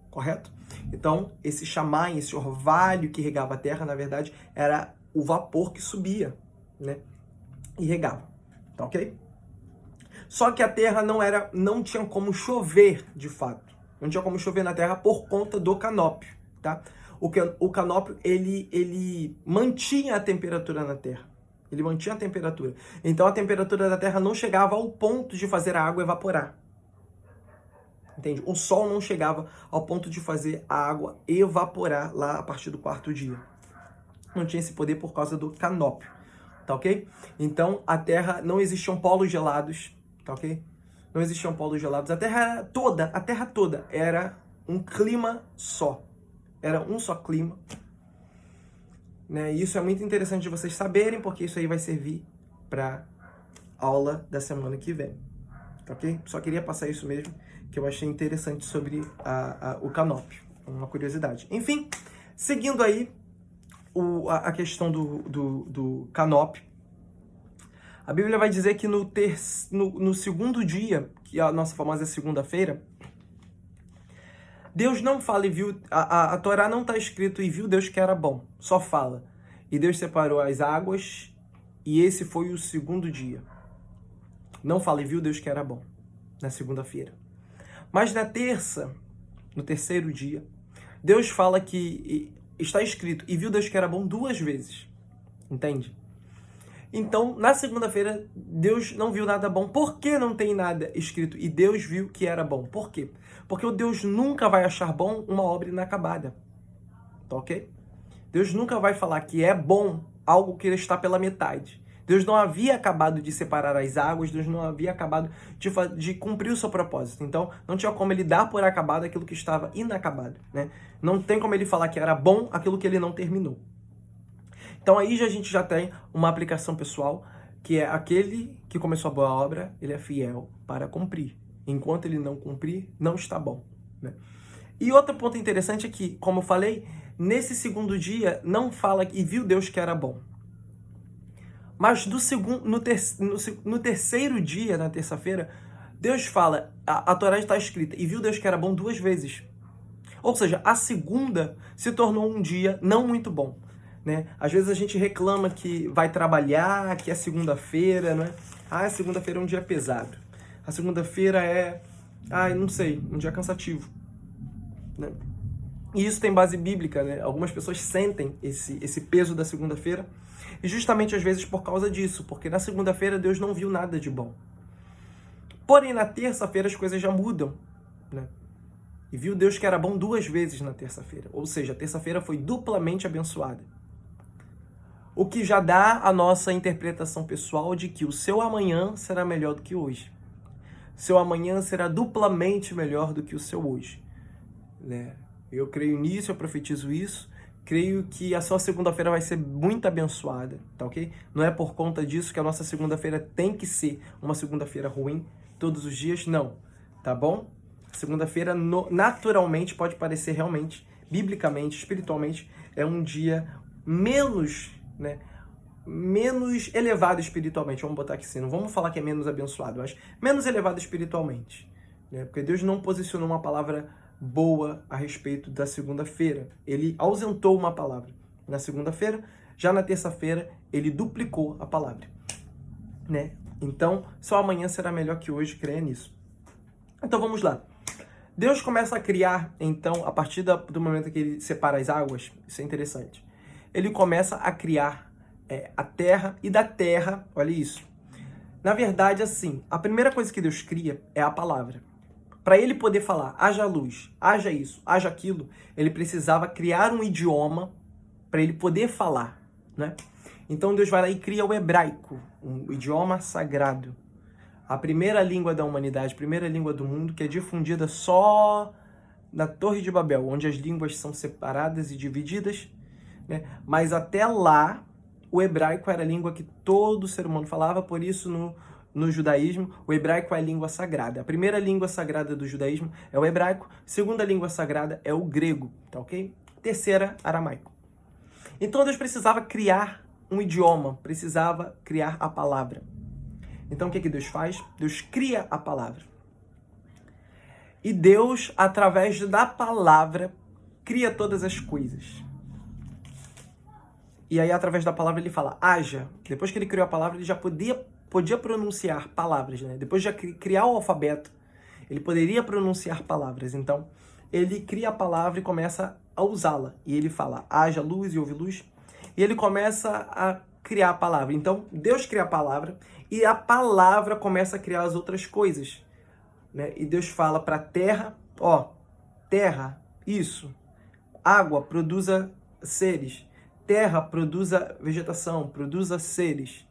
S1: correto? Então, esse Shammai, esse orvalho que regava a terra, na verdade, era o vapor que subia, né? E regava, tá ok? Só que a terra não tinha como chover, de fato. Não tinha como chover na terra por conta do canópio, tá? O canópio, ele mantinha a temperatura na terra. Ele mantinha a temperatura. Então, a temperatura da terra não chegava ao ponto de fazer a água evaporar. Entende? O sol não chegava ao ponto de fazer a água evaporar lá a partir do quarto dia. Não tinha esse poder por causa do canópio, tá ok? Então, a terra, não existiam polos gelados, tá ok? Não existiam polos gelados. A terra toda era um clima só. Era um só clima. Né? E isso é muito interessante de vocês saberem, porque isso aí vai servir para aula da semana que vem. Tá ok? Só queria passar isso mesmo, que eu achei interessante sobre o canópio. Uma curiosidade. Enfim, seguindo aí a questão do canópio, a Bíblia vai dizer que no segundo dia, que é a nossa famosa segunda-feira, Deus não fala e viu, a Torá não está escrito e viu Deus que era bom, só fala. E Deus separou as águas e esse foi o segundo dia. Não fala e viu Deus que era bom, na segunda-feira. Mas na terça, no terceiro dia, Deus fala que está escrito e viu Deus que era bom duas vezes, entende? Então, na segunda-feira, Deus não viu nada bom. Por que não tem nada escrito e Deus viu que era bom? Por quê? Porque o Deus nunca vai achar bom uma obra inacabada. Tá ok? Deus nunca vai falar que é bom algo que está pela metade. Deus não havia acabado de separar as águas, Deus não havia acabado de cumprir o seu propósito. Então, não tinha como ele dar por acabado aquilo que estava inacabado, né? Não tem como ele falar que era bom aquilo que ele não terminou. Então aí a gente já tem uma aplicação pessoal, que é aquele que começou a boa obra, ele é fiel para cumprir. Enquanto ele não cumprir, não está bom, né? E outro ponto interessante é que, como eu falei, nesse segundo dia não fala e viu Deus que era bom. Mas no terceiro dia, na terça-feira, Deus fala, a Torá está escrita, e viu Deus que era bom duas vezes. Ou seja, a segunda se tornou um dia não muito bom. Né? Às vezes a gente reclama que vai trabalhar, que é segunda-feira, né? A segunda-feira é um dia pesado. A segunda-feira é, não sei, um dia cansativo. Né? E isso tem base bíblica, né? Algumas pessoas sentem esse peso da segunda-feira, e justamente às vezes por causa disso, porque na segunda-feira Deus não viu nada de bom. Porém, na terça-feira as coisas já mudam, né? E viu Deus que era bom duas vezes na terça-feira. Ou seja, a terça-feira foi duplamente abençoada. O que já dá a nossa interpretação pessoal de que o seu amanhã será melhor do que hoje. Seu amanhã será duplamente melhor do que o seu hoje. Né? Eu creio nisso, eu profetizo isso. Creio que a sua segunda-feira vai ser muito abençoada, tá ok? Não é por conta disso que a nossa segunda-feira tem que ser uma segunda-feira ruim todos os dias, não. Tá bom? Segunda-feira, naturalmente, pode parecer realmente, biblicamente, espiritualmente, é um dia menos, né, menos elevado espiritualmente. Vamos botar aqui assim, não vamos falar que é menos abençoado, mas menos elevado espiritualmente. Né? Porque Deus não posicionou uma palavra boa a respeito da segunda-feira. Ele ausentou uma palavra na segunda-feira, já na terça-feira ele duplicou a palavra. Né? Então, só amanhã será melhor que hoje, creia nisso. Então vamos lá. Deus começa a criar, então, a partir do momento que ele separa as águas, isso é interessante, ele começa a criar a terra, e da terra, olha isso. Na verdade, assim, a primeira coisa que Deus cria é a palavra. Para ele poder falar, haja luz, haja isso, haja aquilo, ele precisava criar um idioma para ele poder falar, né? Então Deus vai lá e cria o hebraico, um idioma sagrado. A primeira língua da humanidade, a primeira língua do mundo, que é difundida só na Torre de Babel, onde as línguas são separadas e divididas, né? Mas até lá, o hebraico era a língua que todo ser humano falava, por isso no judaísmo, o hebraico é a língua sagrada. A primeira língua sagrada do judaísmo é o hebraico, a segunda língua sagrada é o grego, tá ok? Terceira, aramaico. Então Deus precisava criar um idioma, precisava criar a palavra. Então o que Deus faz? Deus cria a palavra. E Deus, através da palavra, cria todas as coisas. E aí, através da palavra, ele fala, haja. Depois que ele criou a palavra, ele já podia pronunciar palavras, né? Depois de criar o alfabeto, ele poderia pronunciar palavras. Então, ele cria a palavra e começa a usá-la. E ele fala, haja luz e houve luz. E ele começa a criar a palavra. Então, Deus cria a palavra e a palavra começa a criar as outras coisas, né? E Deus fala para a terra, ó, terra, isso, água, produza seres. Terra, produza vegetação, produza seres,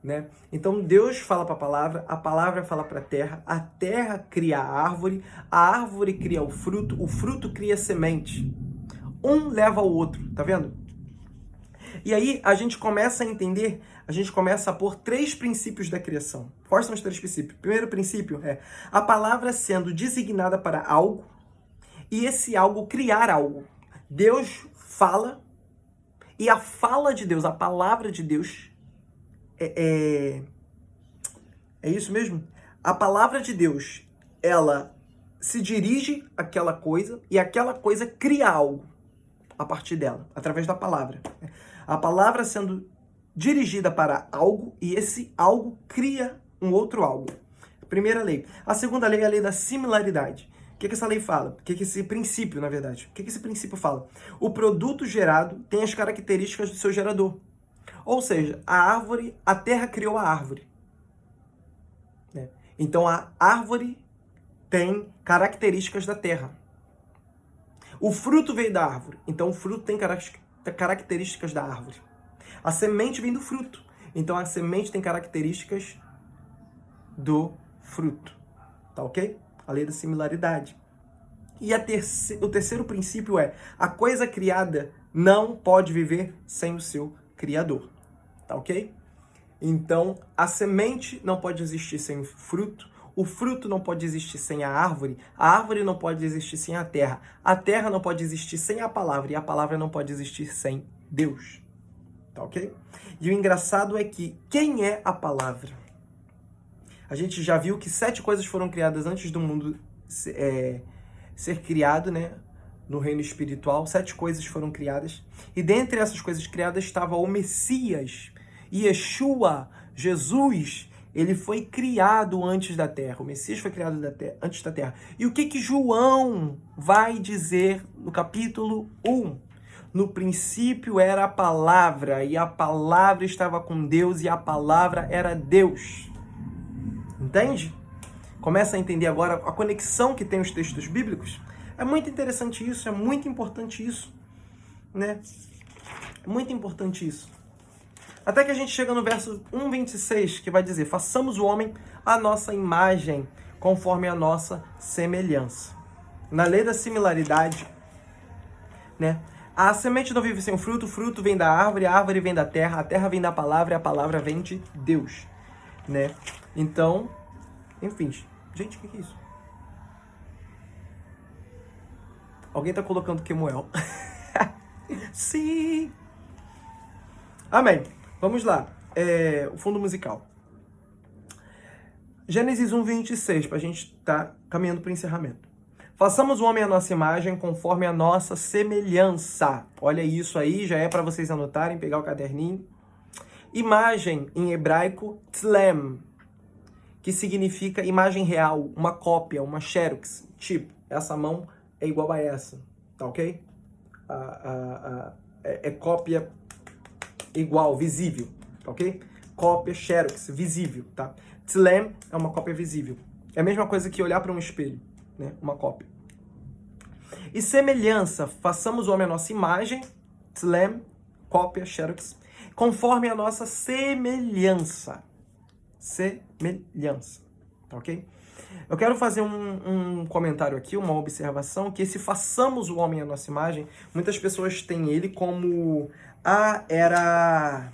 S1: né? Então Deus fala para a palavra fala para a terra cria a árvore cria o fruto cria a semente. Um leva ao outro, tá vendo? E aí a gente começa a entender, a gente começa a pôr 3 princípios da criação. Quais são os 3 princípios? O primeiro princípio é a palavra sendo designada para algo e esse algo criar algo. Deus fala e a fala de Deus, a palavra de Deus, é isso mesmo? A palavra de Deus, ela se dirige àquela coisa e aquela coisa cria algo a partir dela, através da palavra. A palavra sendo dirigida para algo e esse algo cria um outro algo. Primeira lei. A segunda lei é a lei da similaridade. O que essa lei fala? O que esse princípio, na verdade? O que esse princípio fala? O produto gerado tem as características do seu gerador. Ou seja, a terra criou a árvore. Né? Então a árvore tem características da terra. O fruto veio da árvore. Então o fruto tem características da árvore. A semente vem do fruto. Então a semente tem características do fruto. Tá ok? A lei da similaridade. E o terceiro princípio é: a coisa criada não pode viver sem o seu criador. Tá ok? Então, a semente não pode existir sem o fruto não pode existir sem a árvore não pode existir sem a terra não pode existir sem a palavra, e a palavra não pode existir sem Deus. Tá ok? E o engraçado é que, quem é a palavra? A gente já viu que 7 coisas foram criadas antes do mundo ser criado, né? No reino espiritual, 7 coisas foram criadas. E dentre essas coisas criadas estava o Messias, Yeshua, Jesus. Ele foi criado antes da terra. O Messias foi criado antes da terra. E o que João vai dizer no capítulo 1? No princípio era a palavra, e a palavra estava com Deus, e a palavra era Deus. Entende? Começa a entender agora a conexão que tem os textos bíblicos? É muito interessante isso, é muito importante isso, né? É muito importante isso. Até que a gente chega no verso 1:26, que vai dizer: façamos o homem à nossa imagem, conforme a nossa semelhança. Na lei da similaridade, né? A semente não vive sem o fruto vem da árvore, a árvore vem da terra, a terra vem da palavra e a palavra vem de Deus, né? Então, enfim, gente, o que é isso? Alguém tá colocando Kemuel. Sim! Amém. Vamos lá. O fundo musical. Gênesis 1:26, para a gente estar caminhando para o encerramento. Façamos o homem à nossa imagem, conforme a nossa semelhança. Olha isso aí, já é para vocês anotarem, pegar o caderninho. Imagem, em hebraico, tzlem, que significa imagem real, uma cópia, uma xerox. Tipo, essa mão é igual a essa, tá ok? É cópia igual, visível, tá ok? Cópia, xerox, visível, tá? Tzlem é uma cópia visível. É a mesma coisa que olhar para um espelho, né? Uma cópia. E semelhança, façamos o homem à nossa imagem, tzlem, cópia, xerox. conforme a nossa semelhança. Semelhança, tá ok? Eu quero fazer um comentário aqui, uma observação, que esse façamos o homem à nossa imagem, muitas pessoas têm ele como, era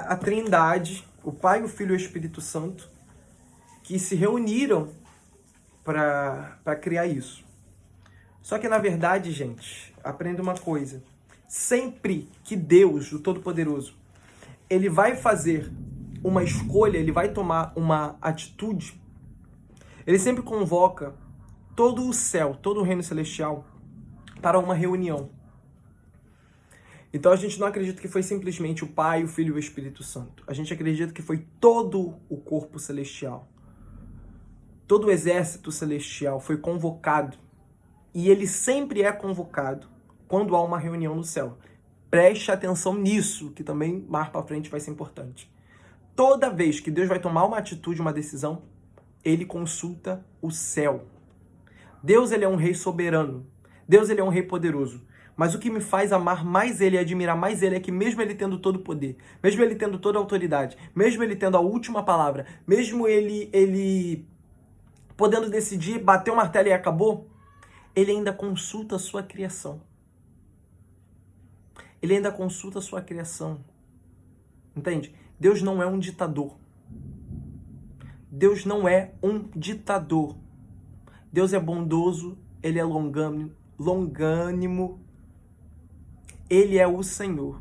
S1: a Trindade, o Pai, o Filho e o Espírito Santo, que se reuniram para criar isso. Só que, na verdade, gente, aprenda uma coisa. Sempre que Deus, o Todo-Poderoso, ele vai fazer uma escolha, ele vai tomar uma atitude, ele sempre convoca todo o céu, todo o reino celestial para uma reunião. Então a gente não acredita que foi simplesmente o Pai, o Filho e o Espírito Santo. A gente acredita que foi todo o corpo celestial. Todo o exército celestial foi convocado. E ele sempre é convocado quando há uma reunião no céu. Preste atenção nisso, que também mais para frente vai ser importante. Toda vez que Deus vai tomar uma atitude, uma decisão, ele consulta o céu. Deus, ele é um rei soberano. Deus, ele é um rei poderoso. Mas o que me faz amar mais ele e admirar mais ele é que mesmo ele tendo todo o poder, mesmo ele tendo toda a autoridade, mesmo ele tendo a última palavra, mesmo ele podendo decidir, bater o martelo e acabou, ele ainda consulta a sua criação. Ele ainda consulta a sua criação. Entende? Deus não é um ditador. Deus não é um ditador. Deus é bondoso, ele é longânimo. Ele é o Senhor,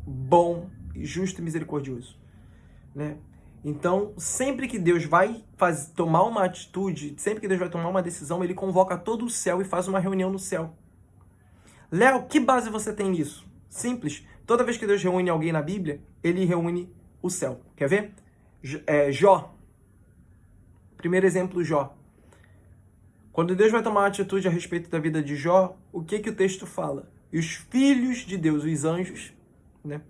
S1: bom, justo e misericordioso, né? Então, sempre que Deus vai tomar uma atitude, sempre que Deus vai tomar uma decisão, ele convoca todo o céu e faz uma reunião no céu. Léo, que base você tem nisso? Simples. Toda vez que Deus reúne alguém na Bíblia, ele reúne o céu. Quer ver? Jó. Primeiro exemplo, Jó. Quando Deus vai tomar uma atitude a respeito da vida de Jó, o que o texto fala? E os filhos de Deus, os anjos, né,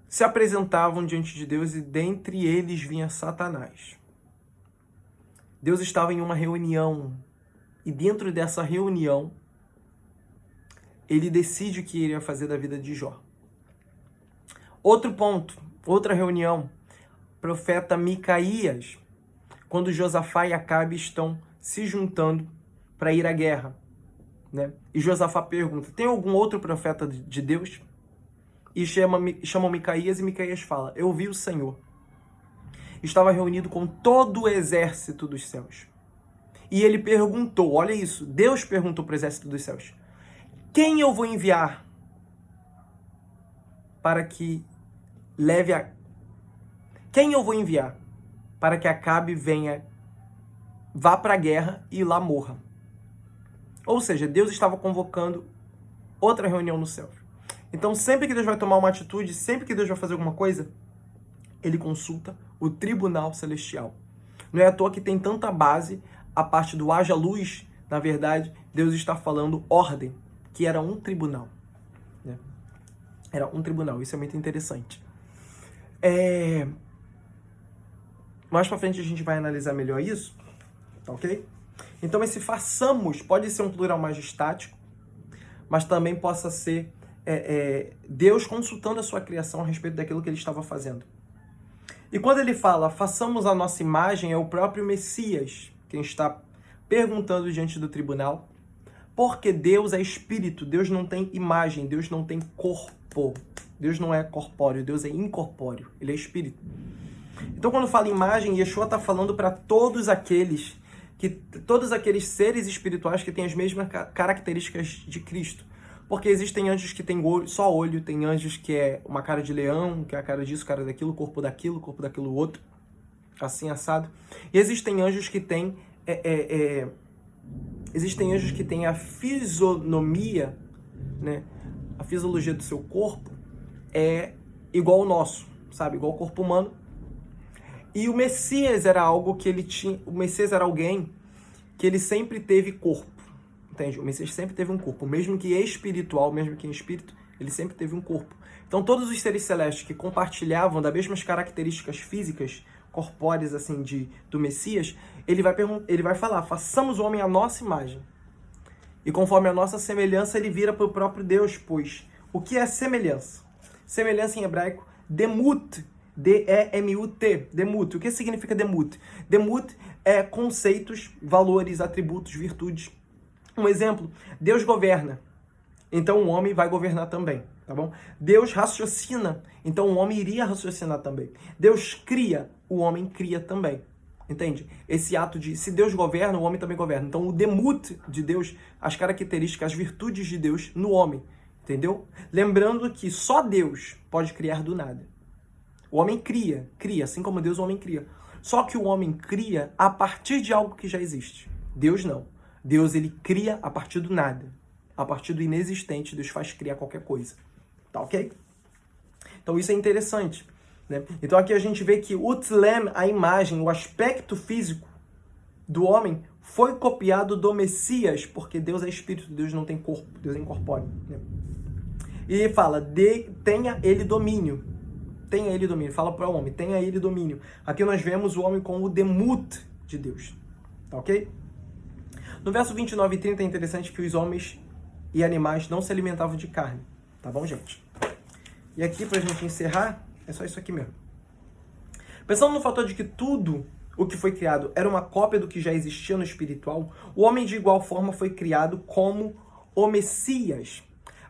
S1: se apresentavam diante de Deus e dentre eles vinha Satanás. Deus estava em uma reunião e dentro dessa reunião ele decide o que iria fazer da vida de Jó. Outro ponto, outra reunião, profeta Micaías, quando Josafá e Acabe estão se juntando para ir à guerra. Né? E Josafá pergunta, tem algum outro profeta de Deus? E chamam Micaías e Micaías fala, eu vi o Senhor. Estava reunido com todo o exército dos céus. E ele perguntou, olha isso, Deus perguntou para o exército dos céus, quem eu vou enviar para que Quem eu vou enviar para que Acabe vá para a guerra e lá morra? Ou seja, Deus estava convocando outra reunião no céu. Então, sempre que Deus vai tomar uma atitude, sempre que Deus vai fazer alguma coisa, ele consulta o tribunal celestial. Não é à toa que tem tanta base a parte do haja luz. Na verdade, Deus está falando ordem, que era um tribunal. Né? Era um tribunal, isso é muito interessante. Mais pra frente a gente vai analisar melhor isso, tá ok? Então esse façamos pode ser um plural majestático, mas também possa ser Deus consultando a sua criação a respeito daquilo que ele estava fazendo. E quando ele fala, façamos a nossa imagem, é o próprio Messias quem está perguntando diante do tribunal, porque Deus é espírito, Deus não tem imagem, Deus não tem corpo, Deus não é corpóreo, Deus é incorpóreo, ele é espírito. Então quando fala imagem, Yeshua está falando para todos aqueles seres espirituais que têm as mesmas características de Cristo. Porque existem anjos que têm só olho, tem anjos que é uma cara de leão, que é a cara disso, cara daquilo, corpo daquilo outro, assim assado. E existem anjos que têm a fisionomia, né? A fisiologia do seu corpo é igual ao nosso, sabe? Igual ao corpo humano. E o Messias era algo que ele tinha. O Messias era alguém que ele sempre teve corpo. Entende? O Messias sempre teve um corpo. Mesmo que espiritual, mesmo que em espírito, ele sempre teve um corpo. Então todos os seres celestes que compartilhavam das mesmas características físicas, corpóreas, assim, do Messias, ele vai falar, façamos o homem à nossa imagem. E conforme a nossa semelhança, ele vira para o próprio Deus, pois O que é semelhança? Semelhança em hebraico, demut, D-E-M-U-T, demut. O que significa demut? Demut é conceitos, valores, atributos, virtudes. Um exemplo, Deus governa, então o homem vai governar também, tá bom? Deus raciocina, então o homem iria raciocinar também. Deus cria, o homem cria também. Entende? Esse ato de, se Deus governa, o homem também governa. Então o demut de Deus, as características, as virtudes de Deus no homem. Entendeu? Lembrando que só Deus pode criar do nada. O homem cria, assim como Deus, o homem cria. Só que o homem cria a partir de algo que já existe. Deus não. Deus, ele cria a partir do nada. A partir do inexistente, Deus faz criar qualquer coisa. Tá ok? Então isso é interessante, né? Então aqui a gente vê que o tlem, a imagem, o aspecto físico do homem, foi copiado do Messias, porque Deus é espírito, Deus não tem corpo, Deus é incorpóreo, né? E fala, tenha ele domínio. Tenha ele domínio. Fala para o homem, tenha ele domínio. Aqui nós vemos o homem com o demut de Deus. Tá ok? No verso 29 e 30 é interessante que os homens e animais não se alimentavam de carne. Tá bom, gente? E aqui, pra gente encerrar, é só isso aqui mesmo. Pensando no fator de que tudo o que foi criado era uma cópia do que já existia no espiritual, o homem de igual forma foi criado como o Messias.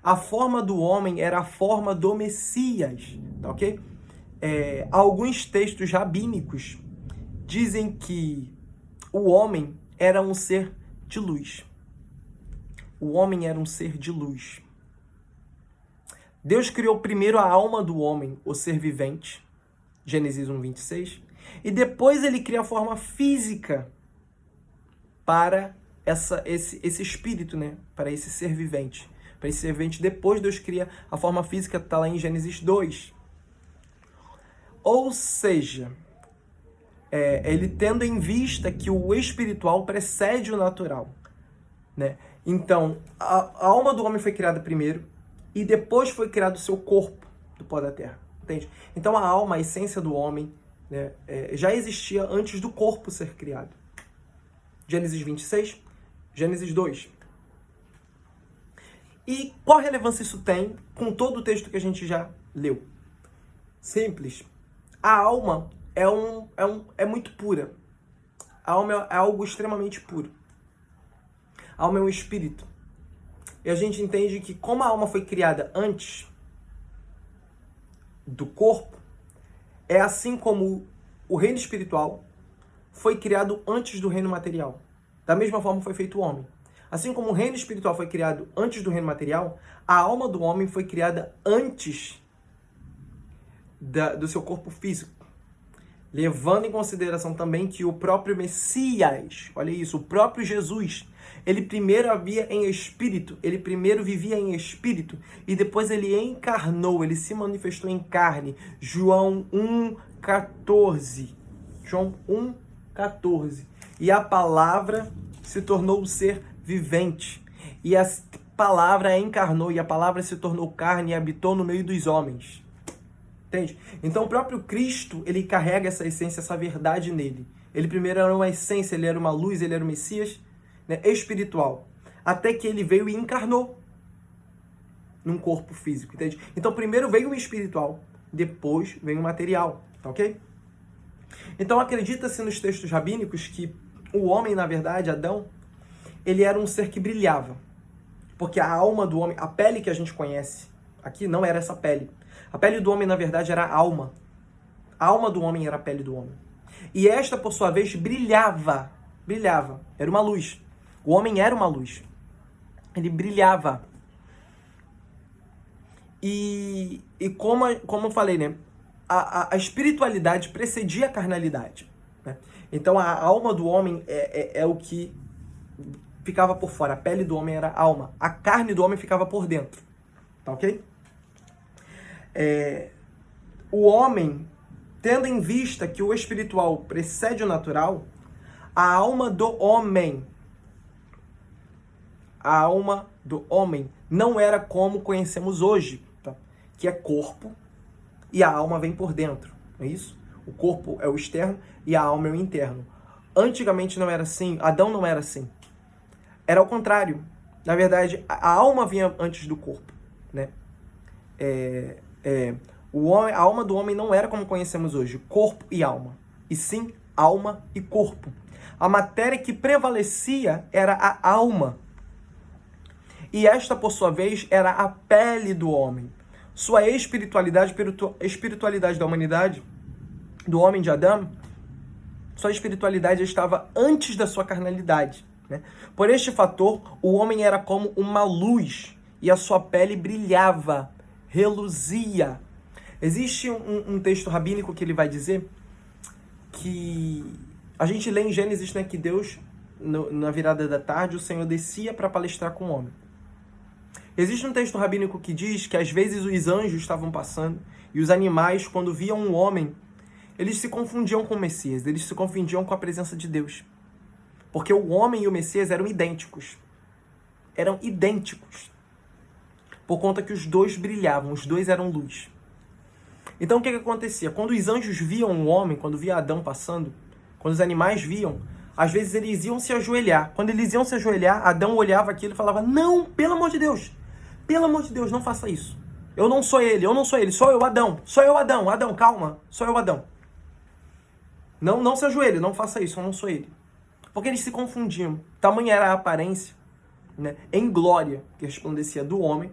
S1: A forma do homem era a forma do Messias, tá ok? Alguns textos rabínicos dizem que o homem era um ser de luz. O homem era um ser de luz. Deus criou primeiro a alma do homem, o ser vivente, Gênesis 1:26, e depois ele cria a forma física para esse espírito, né? Para esse ser vivente. Para esse ser vivente, depois Deus cria a forma física, está lá em Gênesis 2. Ou seja, ele tendo em vista que o espiritual precede o natural, né? Então, a alma do homem foi criada primeiro e depois foi criado o seu corpo do pó da terra, entende? Então, a alma, a essência do homem, né, já existia antes do corpo ser criado. Gênesis 26, Gênesis 2. E qual relevância isso tem com todo o texto que a gente já leu? Simples. A alma é muito pura. A alma é algo extremamente puro. A alma é um espírito. E a gente entende que como a alma foi criada antes do corpo, é assim como o reino espiritual foi criado antes do reino material. Da mesma forma foi feito o homem. Assim como o reino espiritual foi criado antes do reino material, a alma do homem foi criada antes do seu corpo físico. Levando em consideração também que o próprio Messias, olha isso, o próprio Jesus, ele primeiro havia em espírito, ele primeiro vivia em espírito e depois ele encarnou, ele se manifestou em carne. João 1,14. João 1,14. E a palavra se tornou um ser vivente. E a palavra encarnou, e a palavra se tornou carne e habitou no meio dos homens. Entende? Então o próprio Cristo, ele carrega essa essência, essa verdade nele. Ele primeiro era uma essência, ele era uma luz, ele era o Messias, né, espiritual. Até que ele veio e encarnou num corpo físico, entende? Então primeiro veio o espiritual, depois veio o material, tá ok? Então acredita-se nos textos rabínicos que o homem, na verdade, Adão, ele era um ser que brilhava. Porque a alma do homem, a pele que a gente conhece aqui não era essa pele. A pele do homem, na verdade, era a alma. A alma do homem era a pele do homem. E esta, por sua vez, brilhava. Brilhava. Era uma luz. O homem era uma luz. Ele brilhava. E como eu falei, né? A espiritualidade precedia a carnalidade, né? Então, a alma do homem é o que ficava por fora. A pele do homem era a alma. A carne do homem ficava por dentro. Tá ok? O homem, tendo em vista que o espiritual precede o natural, a alma do homem não era como conhecemos hoje, tá? Que é corpo e a alma vem por dentro, não é isso? O corpo é o externo e a alma é o interno. Antigamente não era assim, Adão não era assim. Era ao contrário. Na verdade, a alma vinha antes do corpo, né? a alma do homem não era como conhecemos hoje, corpo e alma, e sim alma e corpo. A matéria que prevalecia era a alma. E esta, por sua vez, era a pele do homem. Sua espiritualidade da humanidade, do homem de Adão, sua espiritualidade estava antes da sua carnalidade, né? Por este fator, o homem era como uma luz e a sua pele brilhava, reluzia. Existe um texto rabínico que ele vai dizer que a gente lê em Gênesis, né, que Deus, na virada da tarde, o Senhor descia para palestrar com o homem. Existe um texto rabínico que diz que às vezes os anjos estavam passando e os animais, quando viam um homem, eles se confundiam com o Messias, eles se confundiam com a presença de Deus. Porque o homem e o Messias eram idênticos. Eram idênticos. Por conta que os dois brilhavam, os dois eram luz. Então o que acontecia? Quando os anjos viam o homem, quando via Adão passando, quando os animais viam, às vezes eles iam se ajoelhar. Quando eles iam se ajoelhar, Adão olhava aquilo e falava: não, pelo amor de Deus, não faça isso. Eu não sou ele, sou eu, Adão. Sou eu, Adão, calma, sou eu, Adão. Não se ajoelhe, não faça isso, eu não sou ele. Porque eles se confundiam. Tamanha era a aparência, né, em glória, que resplandecia do homem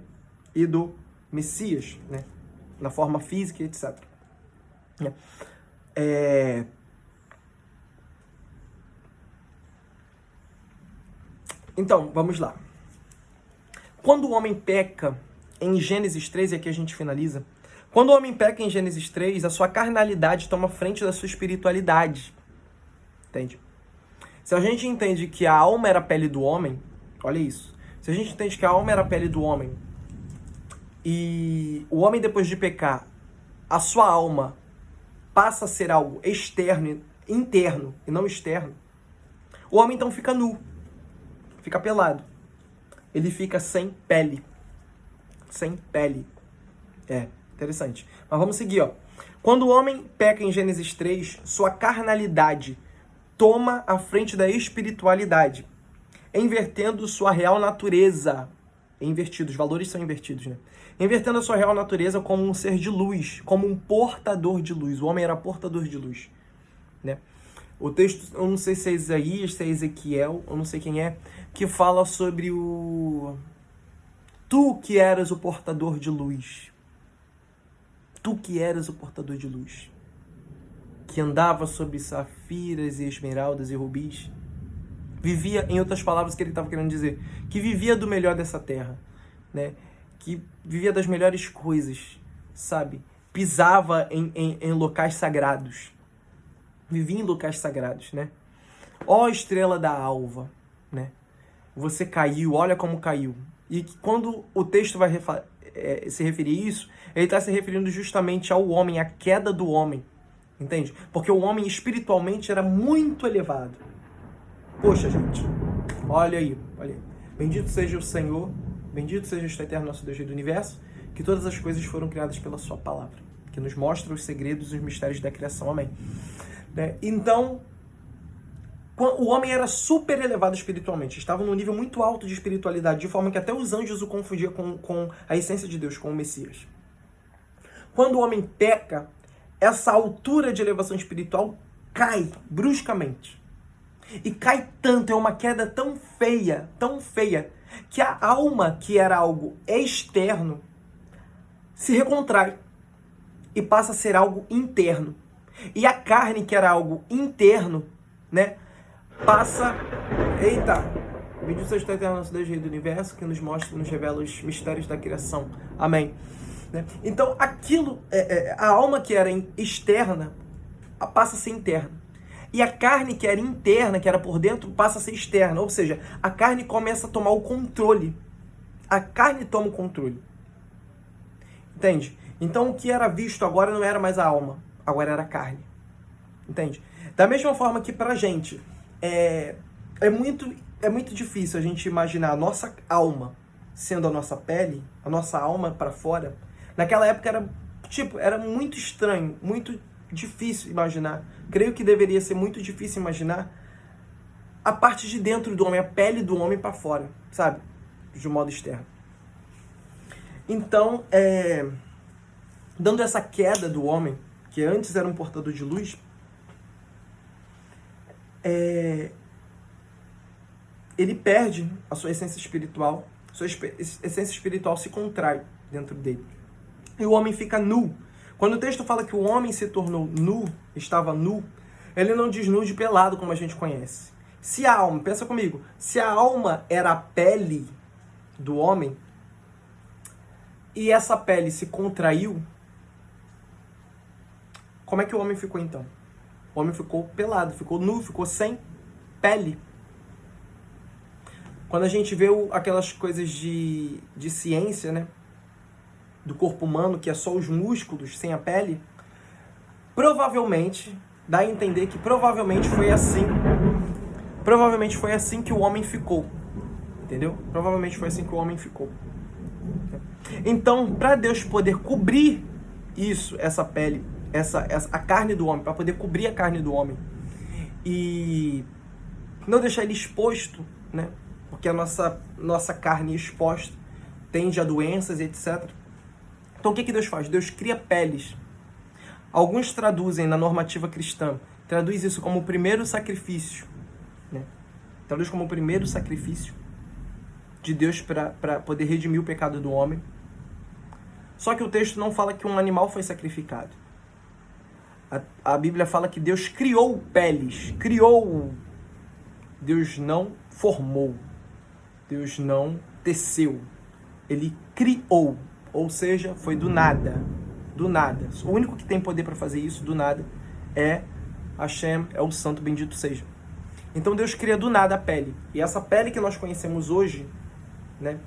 S1: e do Messias, né, na forma física, etc. Então, vamos lá. Quando o homem peca, em Gênesis 3, e aqui a gente finaliza, quando o homem peca em Gênesis 3, a sua carnalidade toma frente da sua espiritualidade. Entende? Se a gente entende que a alma era a pele do homem, olha isso. Se a gente entende que a alma era a pele do homem, e o homem, depois de pecar, a sua alma passa a ser algo externo, interno e não externo, o homem então fica nu, fica pelado. Ele fica sem pele. Sem pele. Interessante. Mas vamos seguir, ó. Quando o homem peca em Gênesis 3, sua carnalidade toma a frente da espiritualidade, invertendo sua real natureza. Os valores são invertidos, né? Invertendo a sua real natureza como um ser de luz, como um portador de luz. O homem era portador de luz, né? O texto, eu não sei se é Isaías, se é Ezequiel, eu não sei quem é, que fala sobre tu que eras o portador de luz. Tu que eras o portador de luz. Que andava sobre safiras e esmeraldas e rubis. Vivia, em outras palavras, o que ele estava querendo dizer, que vivia do melhor dessa terra, né? Que vivia das melhores coisas, sabe? Pisava em locais sagrados. Vivia em locais sagrados, né? Ó estrela da alva, né? Você caiu, olha como caiu. E quando o texto vai se referir a isso, ele está se referindo justamente ao homem, à queda do homem, entende? Porque o homem espiritualmente era muito elevado. Poxa, gente, olha aí. Bendito seja o Senhor, bendito seja o eterno nosso Deus do universo, que todas as coisas foram criadas pela sua palavra, que nos mostra os segredos e os mistérios da criação. Amém. Então, o homem era super elevado espiritualmente, estava num nível muito alto de espiritualidade, de forma que até os anjos o confundiam com a essência de Deus, com o Messias. Quando o homem peca, essa altura de elevação espiritual cai bruscamente. E cai tanto, é uma queda tão feia, que a alma, que era algo externo, se recontrai e passa a ser algo interno. E a carne, que era algo interno, né, passa... Eita! Bendito seja o eterno nosso Deus, Rei do Universo, que nos mostra, nos revela os mistérios da criação. Amém. Né? Então, aquilo, a alma que era externa, passa a ser interna. E a carne que era interna, que era por dentro, passa a ser externa. Ou seja, a carne começa a tomar o controle. A carne toma o controle. Entende? Então, o que era visto agora não era mais a alma. Agora era a carne. Entende? Da mesma forma que pra gente, é muito difícil a gente imaginar a nossa alma sendo a nossa pele, a nossa alma pra fora. Naquela época era muito estranho, muito difícil imaginar. Creio que deveria ser muito difícil imaginar a parte de dentro do homem, a pele do homem para fora, sabe? De um modo externo. Então, dando essa queda do homem, que antes era um portador de luz, ele perde a sua essência espiritual, sua essência espiritual se contrai dentro dele. E o homem fica nu. Quando o texto fala que o homem se tornou nu, estava nu, ele não diz nu de pelado, como a gente conhece. Se a alma, pensa comigo, se a alma era a pele do homem, e essa pele se contraiu, como é que o homem ficou então? O homem ficou pelado, ficou nu, ficou sem pele. Quando a gente vê aquelas coisas de ciência, né, do corpo humano, que é só os músculos sem a pele, provavelmente, dá a entender que provavelmente foi assim que o homem ficou. Entendeu? Provavelmente foi assim que o homem ficou. Então, para Deus poder cobrir isso, essa pele, a carne do homem, para poder cobrir a carne do homem e não deixar ele exposto, né? Porque a nossa carne exposta tende a doenças e etc. Então, o que Deus faz? Deus cria peles. Alguns traduzem na normativa cristã, traduz isso como o primeiro sacrifício, né? Traduz como o primeiro sacrifício de Deus para poder redimir o pecado do homem. Só que o texto não fala que um animal foi sacrificado. A Bíblia fala que Deus criou peles, criou. Deus não formou, Deus não teceu, Ele criou, ou seja, foi do nada, do nada. O único que tem poder para fazer isso, do nada, é Hashem, é o santo bendito seja. Então Deus cria do nada a pele, e essa pele que nós conhecemos hoje, né,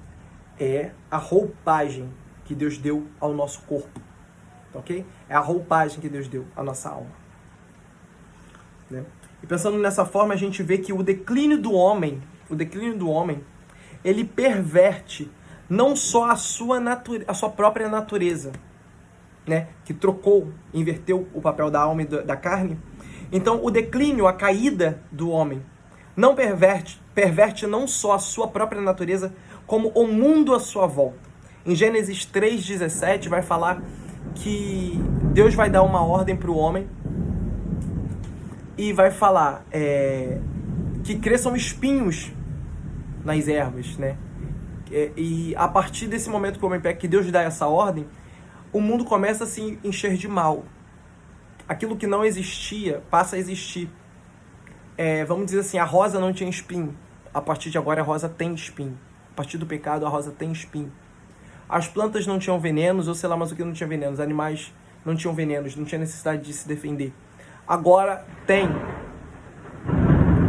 S1: é a roupagem que Deus deu ao nosso corpo, ok? É a roupagem que Deus deu à nossa alma, né? E pensando nessa forma, a gente vê que o declínio do homem, ele perverte não só a sua própria natureza, né, que trocou, inverteu o papel da alma e da carne. Então, o declínio, a caída do homem, não perverte não só a sua própria natureza, como o mundo à sua volta. Em Gênesis 3,17 vai falar que Deus vai dar uma ordem para o homem e vai falar que cresçam espinhos nas ervas, né? E a partir desse momento que o homem peca, que Deus dá essa ordem, o mundo começa a se encher de mal. Aquilo que não existia passa a existir. Vamos dizer assim, a rosa não tinha espinho. A partir de agora a rosa tem espinho. A partir do pecado a rosa tem espinho. As plantas não tinham venenos, ou sei lá mais o que não tinha venenos. Os animais não tinham venenos, não tinha necessidade de se defender. Agora tem.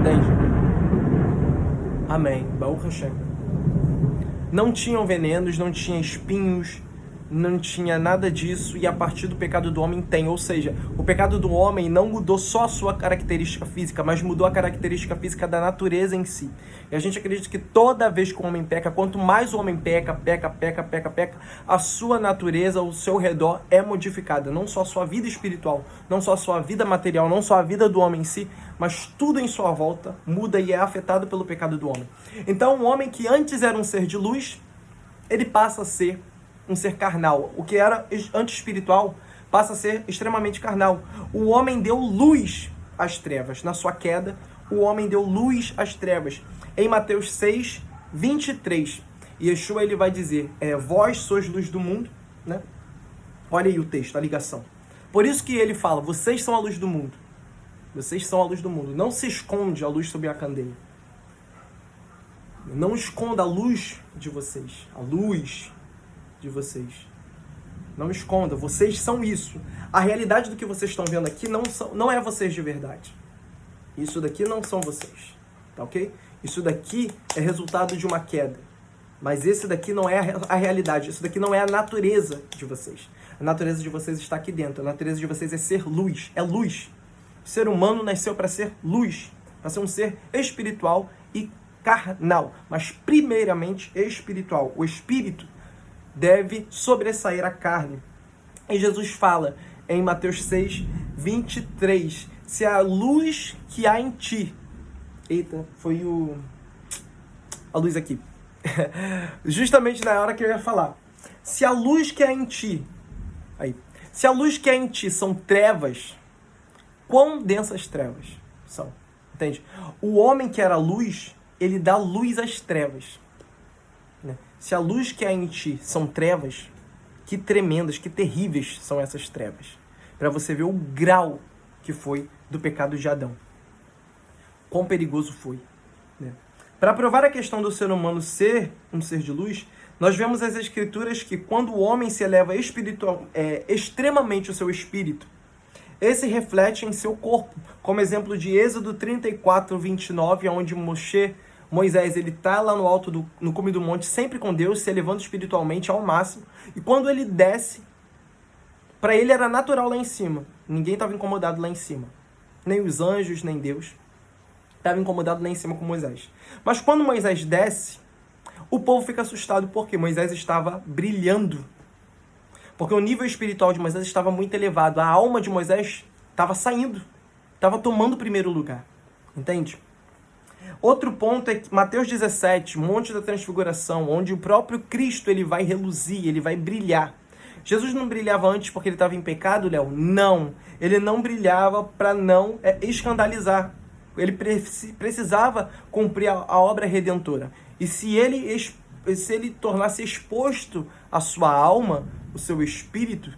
S1: Entende? Amém. Baruch Hashem. Não tinham venenos, não tinha espinhos, não tinha nada disso, e a partir do pecado do homem tem. Ou seja, o pecado do homem não mudou só a sua característica física, mas mudou a característica física da natureza em si. E a gente acredita que toda vez que o homem peca, quanto mais o homem peca, a sua natureza, o seu redor é modificada. Não só a sua vida espiritual, não só a sua vida material, não só a vida do homem em si, mas tudo em sua volta muda e é afetado pelo pecado do homem. Então, um homem que antes era um ser de luz, ele passa a ser um ser carnal. O que era anti-espiritual passa a ser extremamente carnal. O homem deu luz às trevas. Na sua queda, o homem deu luz às trevas. Em Mateus 6, 23, Yeshua ele vai dizer, vós sois luz do mundo, né? Olha aí o texto, a ligação. Por isso que ele fala, vocês são a luz do mundo. Vocês são a luz do mundo. Não se esconde a luz sob a candeia. Não esconda a luz de vocês. A luz de vocês. Não esconda. Vocês são isso. A realidade do que vocês estão vendo aqui não é vocês de verdade. Isso daqui não são vocês. Tá ok? Isso daqui é resultado de uma queda. Mas esse daqui não é a realidade. Isso daqui não é a natureza de vocês. A natureza de vocês está aqui dentro. A natureza de vocês é ser luz. É luz. O ser humano nasceu para ser luz. Para ser um ser espiritual e carnal. Mas primeiramente espiritual. O espírito deve sobressair a carne. E Jesus fala em Mateus 6, 23. Se a luz que há em ti... Eita, foi a luz aqui. Justamente na hora que eu ia falar. Se a luz que há em ti, se a luz que há em ti são trevas, quão densas trevas são? Entende? O homem que era luz, ele dá luz às trevas. Né? Se a luz que há em ti são trevas, que tremendas, que terríveis são essas trevas. Para você ver o grau que foi do pecado de Adão. Quão perigoso foi. Né? Para provar a questão do ser humano ser um ser de luz, nós vemos as escrituras que quando o homem se eleva extremamente o seu espírito, esse reflete em seu corpo, como exemplo de Êxodo 34, 29, onde Moisés ele está lá no alto, no cume do monte, sempre com Deus, se elevando espiritualmente ao máximo, e quando ele desce, para ele era natural lá em cima, ninguém estava incomodado lá em cima, nem os anjos, nem Deus, estava incomodado lá em cima com Moisés. Mas quando Moisés desce, o povo fica assustado porque Moisés estava brilhando. Porque o nível espiritual de Moisés estava muito elevado. A alma de Moisés estava saindo. Estava tomando o primeiro lugar. Entende? Outro ponto é que Mateus 17, Monte da Transfiguração, onde o próprio Cristo ele vai reluzir, ele vai brilhar. Jesus não brilhava antes porque ele estava em pecado, Léo? Não. Ele não brilhava para não escandalizar. Ele precisava cumprir a obra redentora. E se ele tornasse exposto a sua alma, o seu espírito,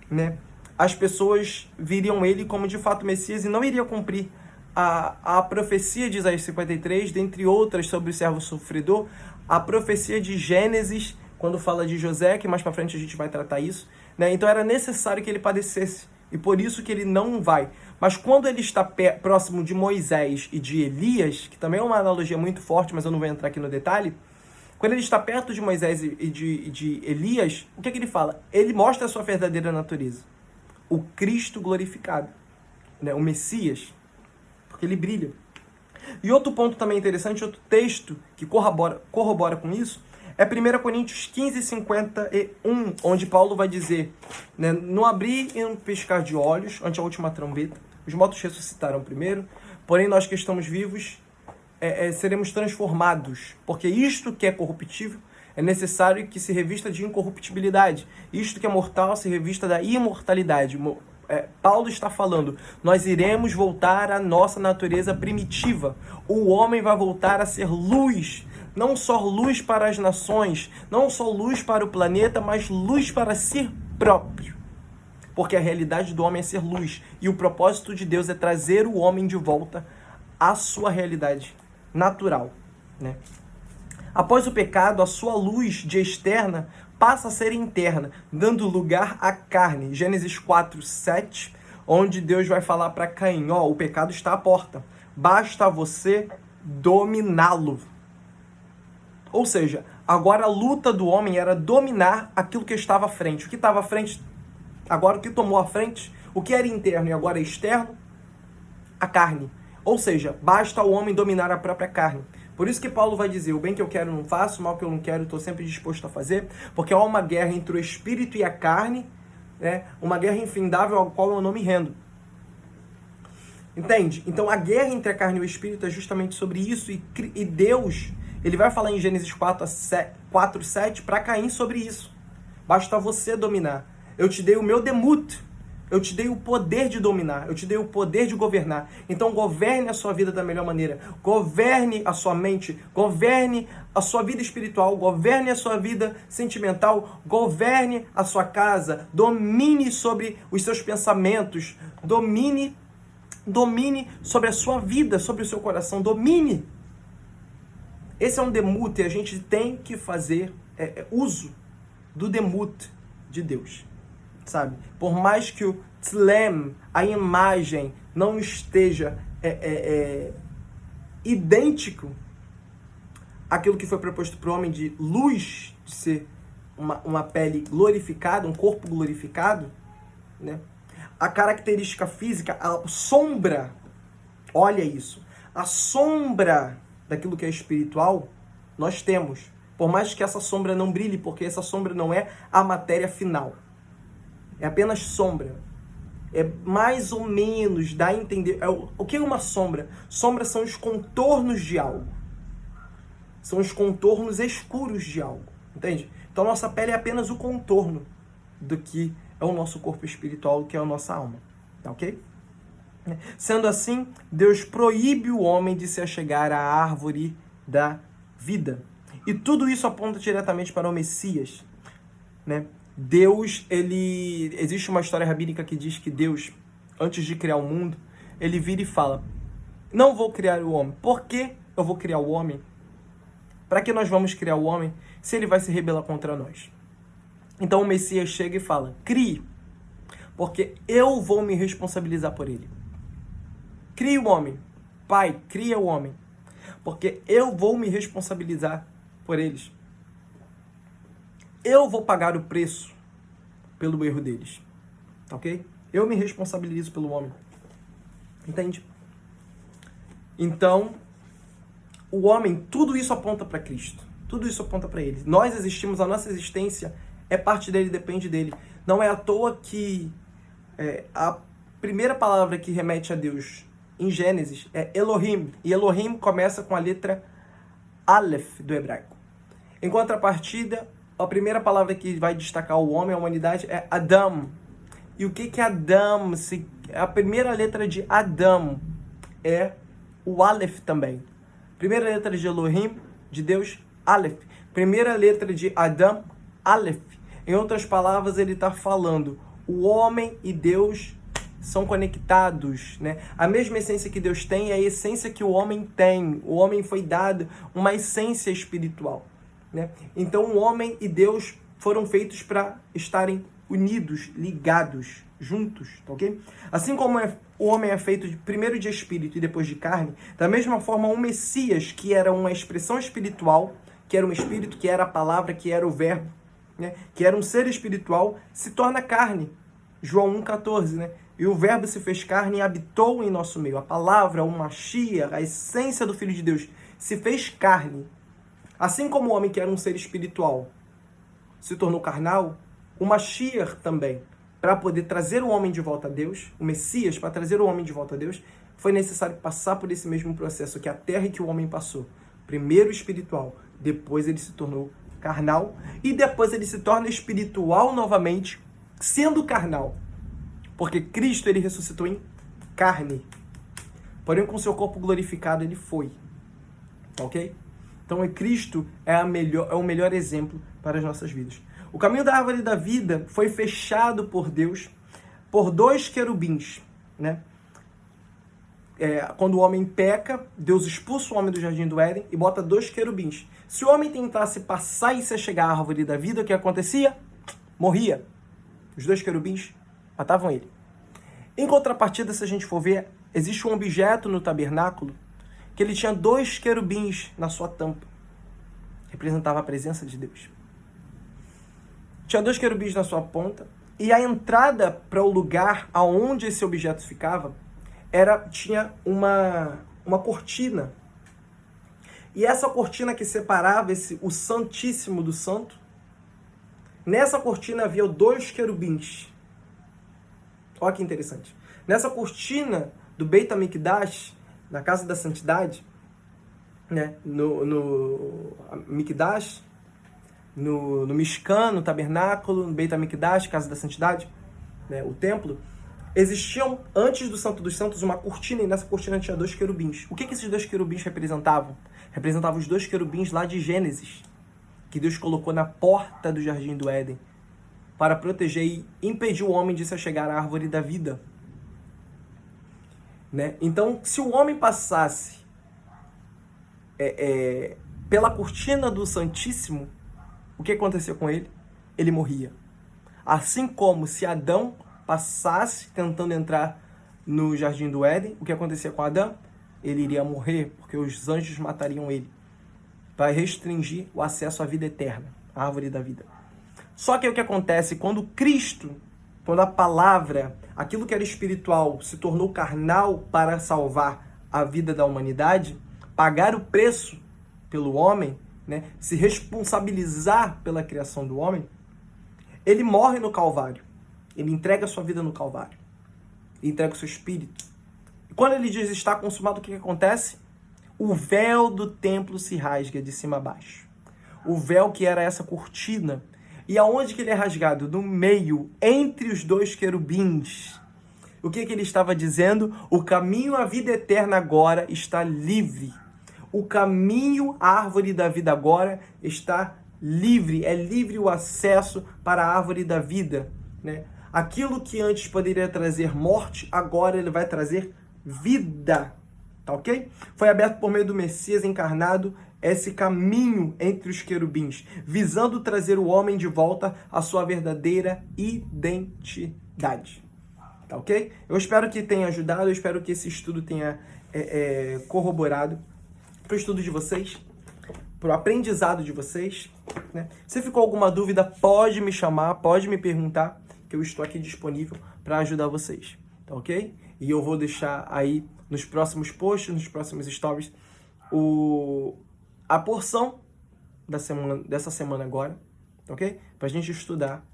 S1: né, as pessoas viriam ele como de fato Messias e não iria cumprir a profecia de Isaías 53, dentre outras sobre o servo sofredor, a profecia de Gênesis, quando fala de José, que mais para frente a gente vai tratar isso, né? Então era necessário que ele padecesse, e por isso que ele não vai. Mas quando ele está próximo de Moisés e de Elias, que também é uma analogia muito forte, mas eu não vou entrar aqui no detalhe, quando ele está perto de Moisés e de Elias, o que é que ele fala? Ele mostra a sua verdadeira natureza. O Cristo glorificado, né? O Messias, porque ele brilha. E outro ponto também interessante, outro texto que corrobora com isso, é 1 Coríntios 15, 51, onde Paulo vai dizer, né, no abrir e no piscar de olhos, ante a última trombeta, os mortos ressuscitaram primeiro, porém nós que estamos vivos seremos transformados, porque isto que é corruptível é necessário que se revista de incorruptibilidade, isto que é mortal se revista da imortalidade. Paulo está falando, nós iremos voltar à nossa natureza primitiva, o homem vai voltar a ser luz, não só luz para as nações, não só luz para o planeta, mas luz para si próprio. Porque a realidade do homem é ser luz. E o propósito de Deus é trazer o homem de volta à sua realidade natural. Né? Após o pecado, a sua luz de externa passa a ser interna, dando lugar à carne. Gênesis 4, 7, onde Deus vai falar para Caim, o pecado está à porta. Basta você dominá-lo. Ou seja, agora a luta do homem era dominar aquilo que estava à frente. O que estava à frente, agora o que tomou à frente, o que era interno e agora é externo, a carne. Ou seja, basta o homem dominar a própria carne. Por isso que Paulo vai dizer, o bem que eu quero não faço, o mal que eu não quero estou sempre disposto a fazer, porque há uma guerra entre o espírito e a carne, né? Uma guerra infindável ao qual eu não me rendo. Entende? Então a guerra entre a carne e o espírito é justamente sobre isso, e Deus... Ele vai falar em Gênesis 4, 7 para Caim sobre isso. Basta você dominar. Eu te dei o meu demut. Eu te dei o poder de dominar. Eu te dei o poder de governar. Então governe a sua vida da melhor maneira. Governe a sua mente. Governe a sua vida espiritual. Governe a sua vida sentimental. Governe a sua casa. Domine sobre os seus pensamentos. Domine sobre a sua vida, sobre o seu coração. Domine. Esse é um demut e a gente tem que fazer uso do demut de Deus, sabe? Por mais que o tzlem, a imagem, não esteja idêntico àquilo que foi proposto para o homem de luz, de ser uma pele glorificada, um corpo glorificado, né? A característica física, a sombra, olha isso, a sombra daquilo que é espiritual, nós temos. Por mais que essa sombra não brilhe, porque essa sombra não é a matéria final. É apenas sombra. É mais ou menos, dá a entender... O que é uma sombra? Sombra são os contornos de algo. São os contornos escuros de algo. Entende? Então, nossa pele é apenas o contorno do que é o nosso corpo espiritual, que é a nossa alma. Tá ok? Sendo assim, Deus proíbe o homem de se achegar à árvore da vida. E tudo isso aponta diretamente para o Messias, né? Deus, existe uma história rabínica que diz que Deus, antes de criar o mundo, ele vira e fala: não vou criar o homem. Por que eu vou criar o homem? Para que nós vamos criar o homem se ele vai se rebelar contra nós? Então o Messias chega e fala: crie, porque eu vou me responsabilizar por ele. Crie o homem. Pai, cria o homem, porque eu vou me responsabilizar por eles. Eu vou pagar o preço pelo erro deles. Ok? Eu me responsabilizo pelo homem. Entende? Então, o homem, tudo isso aponta para Cristo. Tudo isso aponta para ele. Nós existimos, a nossa existência é parte dele, depende dele. Não é à toa que a primeira palavra que remete a Deus em Gênesis é Elohim. E Elohim começa com a letra Aleph do hebraico. Em contrapartida, a primeira palavra que vai destacar o homem, a humanidade, é Adam. E o que é Adam? A primeira letra de Adam é o Aleph também. Primeira letra de Elohim, de Deus, Aleph. Primeira letra de Adam, Aleph. Em outras palavras, ele está falando, o homem e Deus são conectados, né? A mesma essência que Deus tem é a essência que o homem tem. O homem foi dado uma essência espiritual, né? Então, o homem e Deus foram feitos para estarem unidos, ligados, juntos, tá ok? Assim como o homem é feito primeiro de espírito e depois de carne, da mesma forma o Messias, que era uma expressão espiritual, que era um espírito, que era a palavra, que era o verbo, né? Que era um ser espiritual, se torna carne. João 1,14, né? E o verbo se fez carne e habitou em nosso meio. A palavra, o Mashiach, a essência do Filho de Deus, se fez carne. Assim como o homem, que era um ser espiritual, se tornou carnal, o Mashiach também, para poder trazer o homem de volta a Deus, o Messias, para trazer o homem de volta a Deus, foi necessário passar por esse mesmo processo que a terra e que o homem passou. Primeiro espiritual, depois ele se tornou carnal, e depois ele se torna espiritual novamente, sendo carnal. Porque Cristo, ele ressuscitou em carne. Porém, com seu corpo glorificado, ele foi. Ok? Então, Cristo é o melhor exemplo para as nossas vidas. O caminho da árvore da vida foi fechado por Deus por 2 querubins, né? Quando o homem peca, Deus expulsa o homem do jardim do Éden e bota 2 querubins. Se o homem tentasse passar e se chegar à árvore da vida, o que acontecia? Morria. Os 2 querubins matavam ele. Em contrapartida, se a gente for ver, existe um objeto no tabernáculo que ele tinha 2 querubins na sua tampa. Representava a presença de Deus. Tinha 2 querubins na sua ponta, e a entrada para o lugar aonde esse objeto ficava tinha uma cortina. E essa cortina que separava o Santíssimo do Santo, nessa cortina havia 2 querubins. Olha que interessante. Nessa cortina do Beit HaMikdash, na Casa da Santidade, né, no Mikdash, no Mishkan, no tabernáculo, no Beit HaMikdash, Casa da Santidade, né, o templo, existiam, antes do Santo dos Santos, uma cortina, e nessa cortina tinha 2 querubins. O que esses 2 querubins representavam? Representavam os 2 querubins lá de Gênesis, que Deus colocou na porta do Jardim do Éden, para proteger e impedir o homem de se chegar à árvore da vida. Né? Então, se o homem passasse pela cortina do Santíssimo, o que acontecia com ele? Ele morria. Assim como se Adão passasse tentando entrar no Jardim do Éden, o que acontecia com Adão? Ele iria morrer, porque os anjos matariam ele, para restringir o acesso à vida eterna, à árvore da vida. Só que o que acontece quando Cristo, quando a palavra, aquilo que era espiritual, se tornou carnal para salvar a vida da humanidade, pagar o preço pelo homem, né, se responsabilizar pela criação do homem, ele morre no Calvário. Ele entrega a sua vida no Calvário. Ele entrega o seu espírito. E quando ele diz está consumado, o que acontece? O véu do templo se rasga de cima a baixo. o véu que era essa cortina. E aonde que ele é rasgado? No meio, entre os dois querubins. O que ele estava dizendo? O caminho à vida eterna agora está livre. O caminho à árvore da vida agora está livre. É livre o acesso para a árvore da vida, né? Aquilo que antes poderia trazer morte, agora ele vai trazer vida. Tá ok? Foi aberto por meio do Messias encarnado esse caminho entre os querubins, visando trazer o homem de volta à sua verdadeira identidade. Tá ok? Eu espero que tenha ajudado, eu espero que esse estudo tenha corroborado para o estudo de vocês, para o aprendizado de vocês, né? Se ficou alguma dúvida, pode me chamar, pode me perguntar, que eu estou aqui disponível para ajudar vocês, tá ok? E eu vou deixar aí nos próximos posts, nos próximos stories, a porção dessa semana agora, tá ok? Pra gente estudar,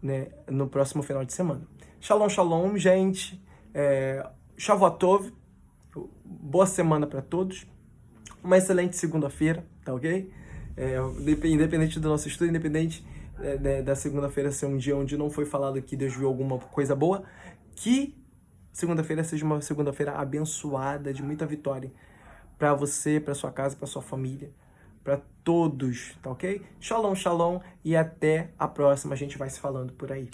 S1: né, no próximo final de semana. Shalom, shalom, gente. Shavuot Tov. Boa semana para todos. Uma excelente segunda-feira, tá ok? Independente do nosso estudo, independente da segunda-feira ser um dia onde não foi falado que Deus viu alguma coisa boa, que segunda-feira seja uma segunda-feira abençoada, de muita vitória para você, para sua casa, para sua família, para todos, tá ok? Shalom, shalom e até a próxima. A gente vai se falando por aí.